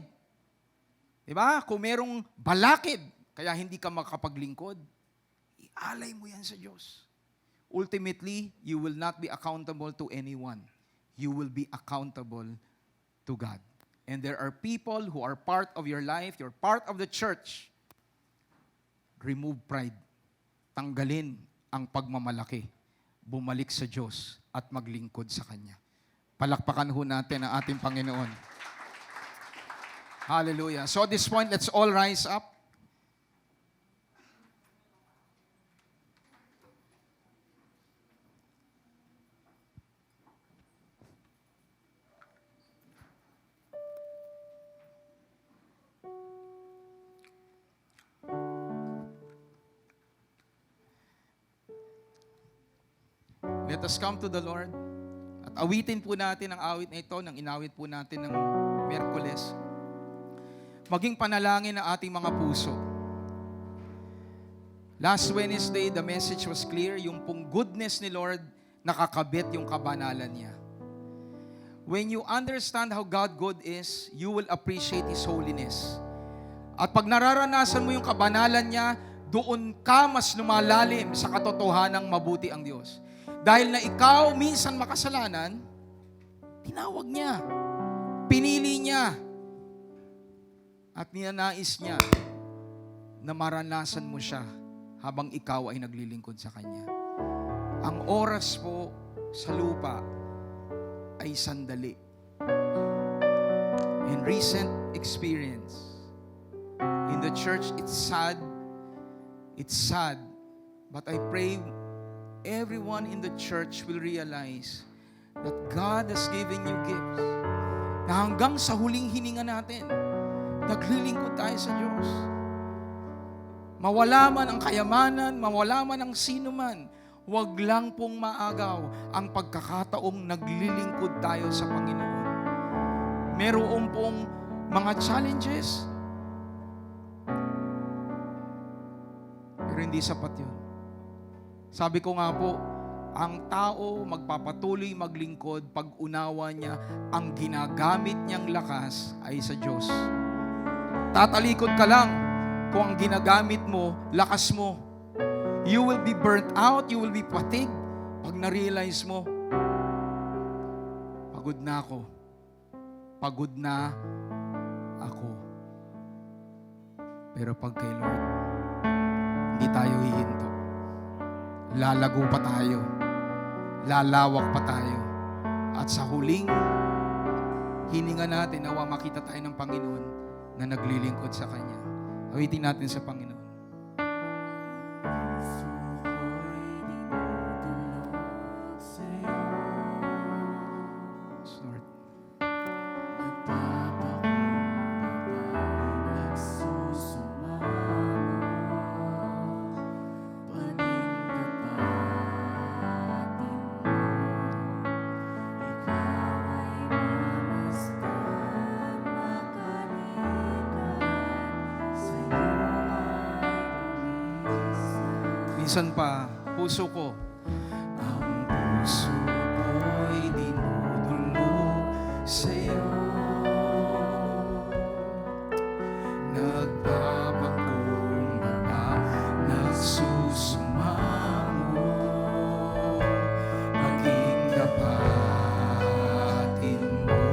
di ba? Kung merong balakid, kaya hindi ka makapaglingkod, ialay mo yan sa Diyos. Ultimately, you will not be accountable to anyone. You will be accountable to God. And there are people who are part of your life, you're part of the church. Remove pride. Tanggalin ang pagmamalaki. Bumalik sa Diyos at maglingkod sa Kanya. Palakpakan ho natin ang ating Panginoon. Hallelujah. So at this point, let's all rise up. Let us come to the Lord. At awitin po natin ang awit na ito, nang inawit po natin ng Miyerkules. Maging panalangin ang ating mga puso. Last Wednesday, the message was clear. Yung pong goodness ni Lord, nakakabit yung kabanalan niya. When you understand how God good is, you will appreciate His holiness. At pag nararanasan mo yung kabanalan niya, doon ka mas lumalalim sa katotohanang mabuti ang Diyos. Dahil na ikaw minsan makasalanan, tinawag niya, pinili niya, at ninanais niya na maranasan mo siya habang ikaw ay naglilingkod sa Kanya. Ang oras po sa lupa ay sandali. In recent experience, in the church, it's sad, but I pray everyone in the church will realize that God has given you gifts. Na hanggang sa huling hininga natin, naglilingkod tayo sa Diyos. mawala man ang kayamanan, mawala man ang sino man, huwag lang pong maagaw ang pagkakataong naglilingkod tayo sa Panginoon. Meron pong mga challenges, pero hindi sapat yun. Sabi ko nga po, ang tao magpapatuloy maglingkod pag unawa niya ang ginagamit niyang lakas ay sa Diyos. Tatalikod ka lang kung ang ginagamit mo, lakas mo. You will be burnt out, you will be fatigued pag na-realize mo, pagod na ako. Pagod na ako. Pero pag kay Lord, hindi tayo hihinto. Lalago pa tayo. Lalawak pa tayo. At sa huling hininga natin, nawa makita tayo ng Panginoon na naglilingkod sa Kanya. Awitin natin sa Panginoon. Yes, Lord. Minsan pa, puso ko, ang puso ko'y dinudulog sa'yo. Nagpapakumbaba, nagsusumamo, maging dapatin mo.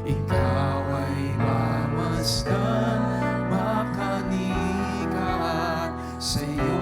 Ikaw ay mamasdan, makanikat sa'yo.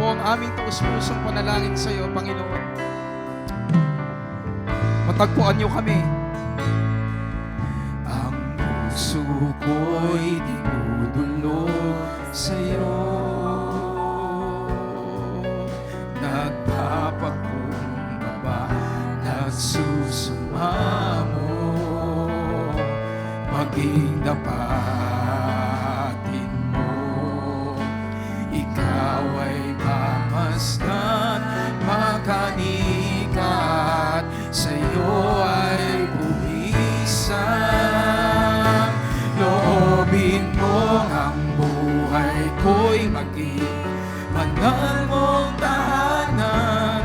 Ang aming taus-pusong panalangin sa iyo, Panginoon. Matagpuan niyo kami. Ang puso ko'y dinudulog sa iyo. Nagpapakumbaba, nagsusumamo, maging dapatin mo. Ikaw ay masdan, makanikat, sa'yo ay bumisang. Loobin mo ang buhay ko'y maging banal mong tahanan.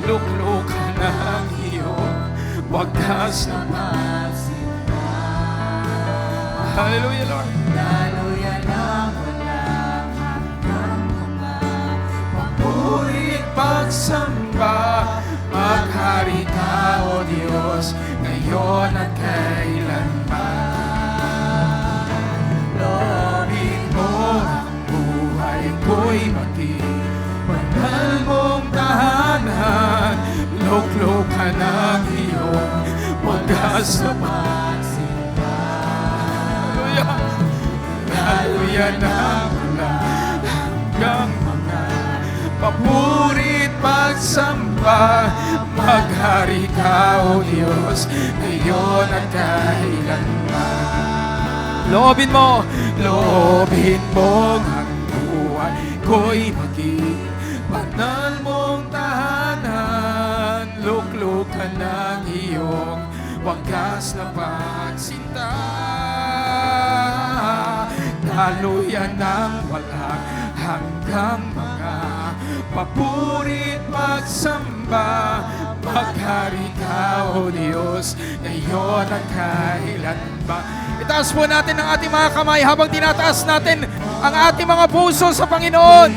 Luklukan ng iyong wagas na pagsinta. Hallelujah, Lord. Hallelujah lang. Pagsamba, maghari ka, O Diyos, ngayon at kailanman. Loobin mo ang buhay ko'y maging banal mong tahanan. Luklukan ang iyong wagas na pagsinta. Hallelujah! Hallelujah na mula hanggang papurit pagsamba, maghari ka, O Diyos, ngayon at kailanman. Loobin mo ang buhay ko'y maging banal mong tahanan. Luklukan ng iyong wagas na pagsinta. Daluyan ng walang hanggang mga papurit pagsamba, maghari ka, O Diyos, ngayon at kailanman. Itaas po natin ang ating mga kamay habang tinataas natin ang ating mga puso sa Panginoon.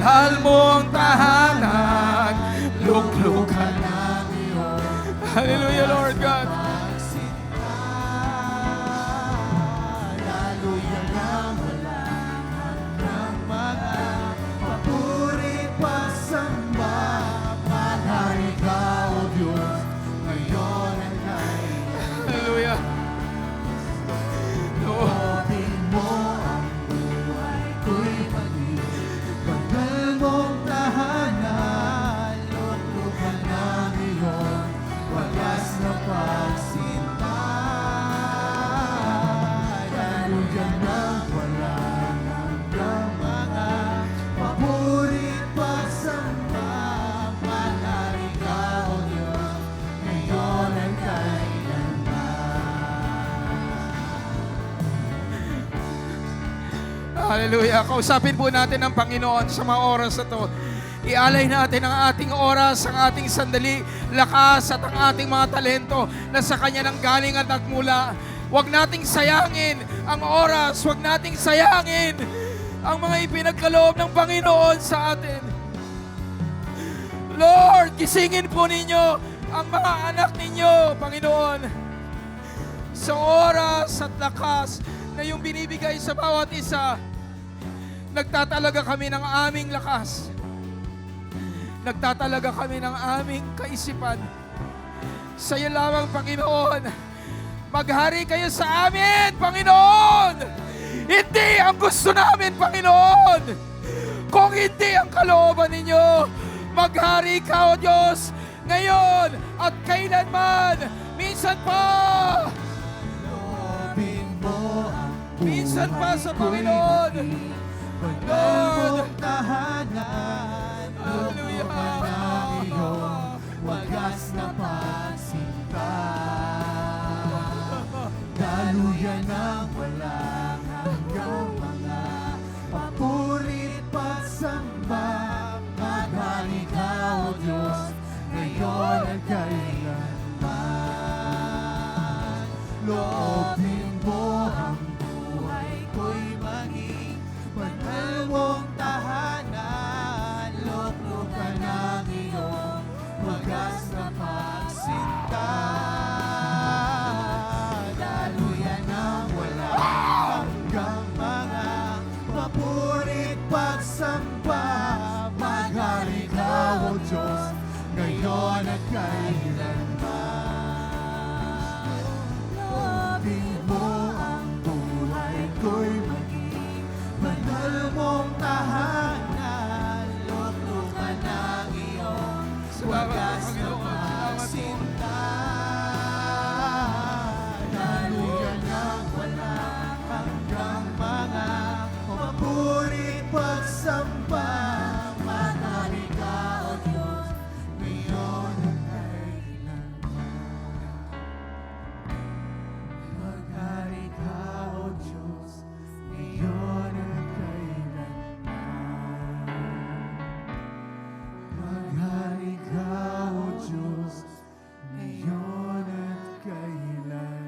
mahal mong tahanan, luklukan ng iyong. Hallelujah, Lord God. Hallelujah. Kausapin po natin ang Panginoon sa mga oras na to. Ialay natin ang ating oras, ang ating sandali, lakas at ang ating mga talento na sa Kanya nang galing at nagmula. Huwag nating sayangin ang oras, huwag nating sayangin ang mga ipinagkaloob ng Panginoon sa atin. Lord, gisingin po ninyo ang mga anak ninyo, Panginoon, sa oras at lakas na yung binibigay sa bawat isa. Nagtatalaga kami ng aming lakas. Nagtatalaga kami ng aming kaisipan. Sa iyo lamang, Panginoon. Maghari kayo sa amin, Panginoon. Hindi ang gusto namin, Panginoon. Kung hindi ang kalooban ninyo, maghari ka, O Diyos, ngayon at kailanman. Minsan pa. Minsan pa sa Panginoon. Lord, tahanan, luklukan ng iyong wagas na pagsinta. Daluyan ng walang hanggang mga papurit pagsamba. Maghari ka, O Diyos, ngayon at kailanman. Loobin mo ang buhay ko'y maging banal mong tahanan, luklukan ng iyong wagas na pagsinta. Daluyan ng walang hanggang mga papurit pagsamba. Maghari ka, O Diyos, ngayon at kailanman. Loobin mo ang buhay ko'y maging banal mong tahanan, luklukan ng iyong wagas na pagsinta. Daluyan ng walang hanggang mga papurit pagsamba. Maghari ka, O Diyos, ngayon at kailanman. Maghari ka, O Diyos, ngayon at kailanman. Maghari ka, O Diyos, ngayon at kailanman.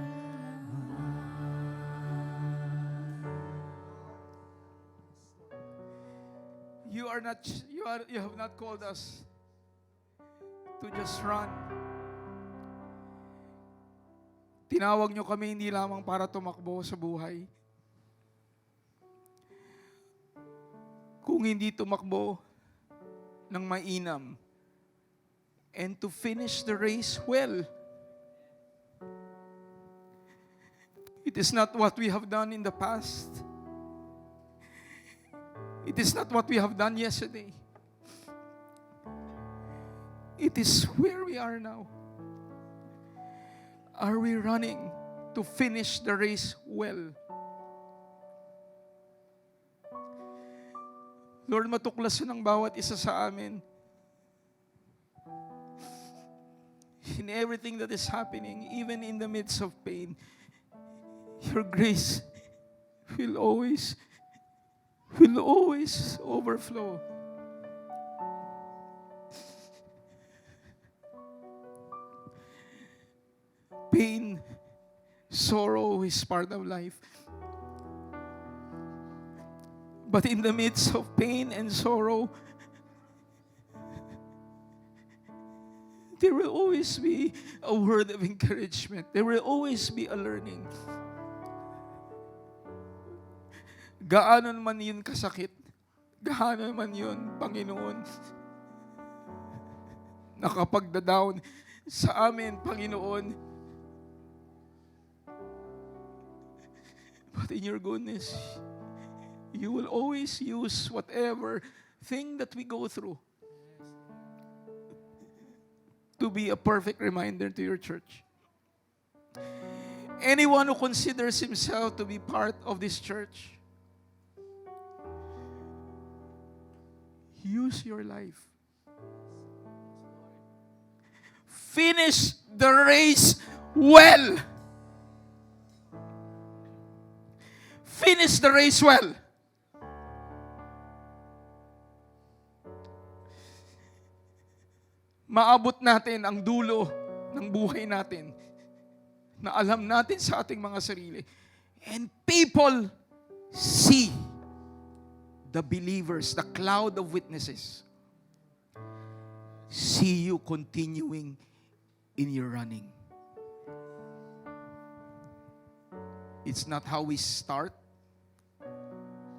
you have not called us to just run. Tinawag nyo kami hindi lamang para tumakbo sa buhay. Kung hindi tumakbo ng mainam, and to finish the race well. It is not what we have done in the past. It is not what we have done yesterday. It is where we are now. Are we running to finish the race well? Lord, matuklasan ang bawat isa sa amin. In everything that is happening, even in the midst of pain, your grace will always overflow. Pain, sorrow is part of life. But in the midst of pain and sorrow, There will always be a word of encouragement. There will always be a learning. Gaano man yun kasakit, gaano man yun, Panginoon, nakapagda-down sa amin, Panginoon. But in your goodness, you will always use whatever thing that we go through to be a perfect reminder to your church. Anyone who considers himself to be part of this church, use your life. Finish the race well. Finish the race well. Maabot natin ang dulo ng buhay natin na alam natin sa ating mga sarili. And people see the believers, the cloud of witnesses, see you continuing in your running. It's not how we start,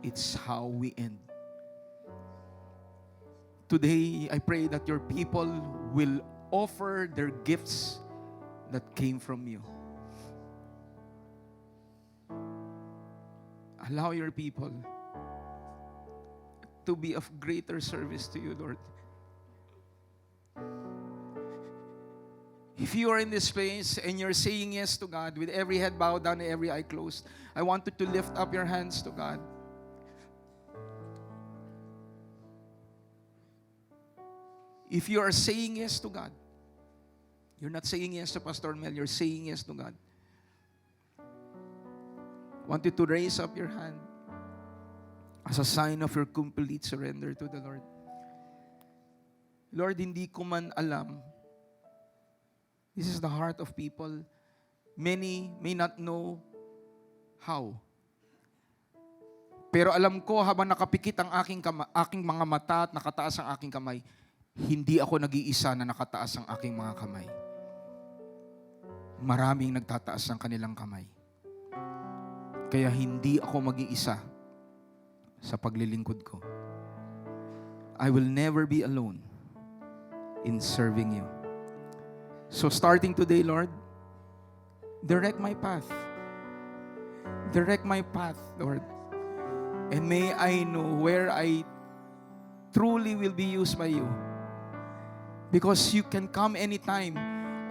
it's how we end. Today, I pray that your people will offer their gifts that came from you. Allow your people to be of greater service to you, Lord. If you are in this place and you're saying yes to God with every head bowed down and every eye closed, I want you to lift up your hands to God. If you are saying yes to God, you're not saying yes to Pastor Mel, you're saying yes to God. I want you to raise up your hand as a sign of your complete surrender to the Lord. Lord, hindi ko man alam. This is the heart of people. Many may not know how. Pero alam ko, habang nakapikit ang aking mga mata at nakataas ang aking kamay, hindi ako nag-iisa na nakataas ang aking mga kamay. Maraming nagtataas ng kanilang kamay. Kaya hindi ako mag-iisa sa paglilingkod ko. I will never be alone in serving you. So starting today, Lord, direct my path. Direct my path, Lord. And may I know where I truly will be used by you. Because you can come anytime.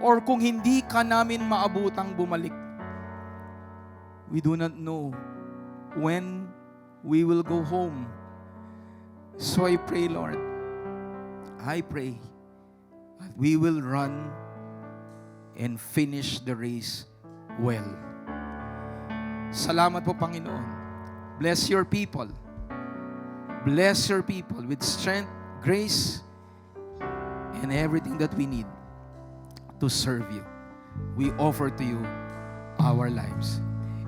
Or kung hindi ka namin maabutang bumalik, we do not know when we will go home. So I pray, Lord, I pray that we will run and finish the race well. Salamat po, Panginoon. Bless your people. Bless your people with strength, grace, and everything that we need to serve you. We offer to you our lives.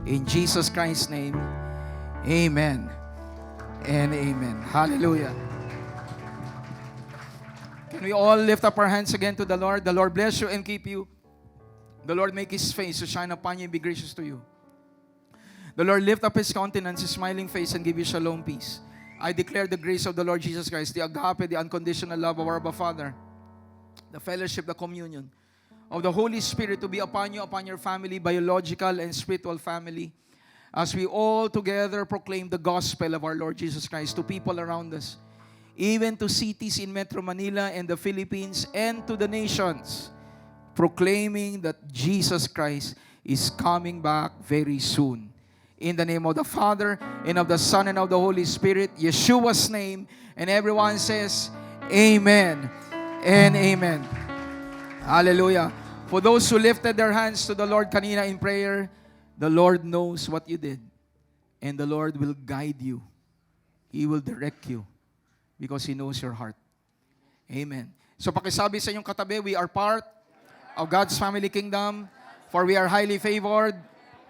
In Jesus Christ's name, amen and amen. Hallelujah. Can we all lift up our hands again to the Lord? The Lord bless you and keep you. The Lord make His face to shine upon you and be gracious to you. The Lord lift up His countenance, His smiling face, and give you shalom, peace. I declare the grace of the Lord Jesus Christ, the agape, the unconditional love of our Abba Father, the fellowship, the communion of the Holy Spirit to be upon you, upon your family, biological and spiritual family, as we all together proclaim the gospel of our Lord Jesus Christ to people around us, even to cities in Metro Manila and the Philippines and to the nations, proclaiming that Jesus Christ is coming back very soon. In the name of the Father, and of the Son, and of the Holy Spirit, Yeshua's name, and everyone says, Amen and Amen. Hallelujah. For those who lifted their hands to the Lord kanina in prayer, the Lord knows what you did, and the Lord will guide you. He will direct you, because He knows your heart. Amen. So pakisabi sa inyong katabi, we are part of God's family kingdom, for we are highly favored,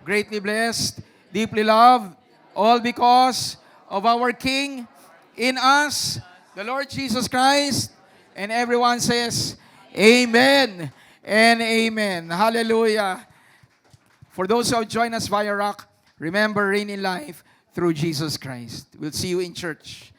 greatly blessed, deeply loved, all because of our King in us, the Lord Jesus Christ. And everyone says, Amen and amen. Hallelujah. For those who have joined us via Rock, remember, reign in life through Jesus Christ. We'll see you in church.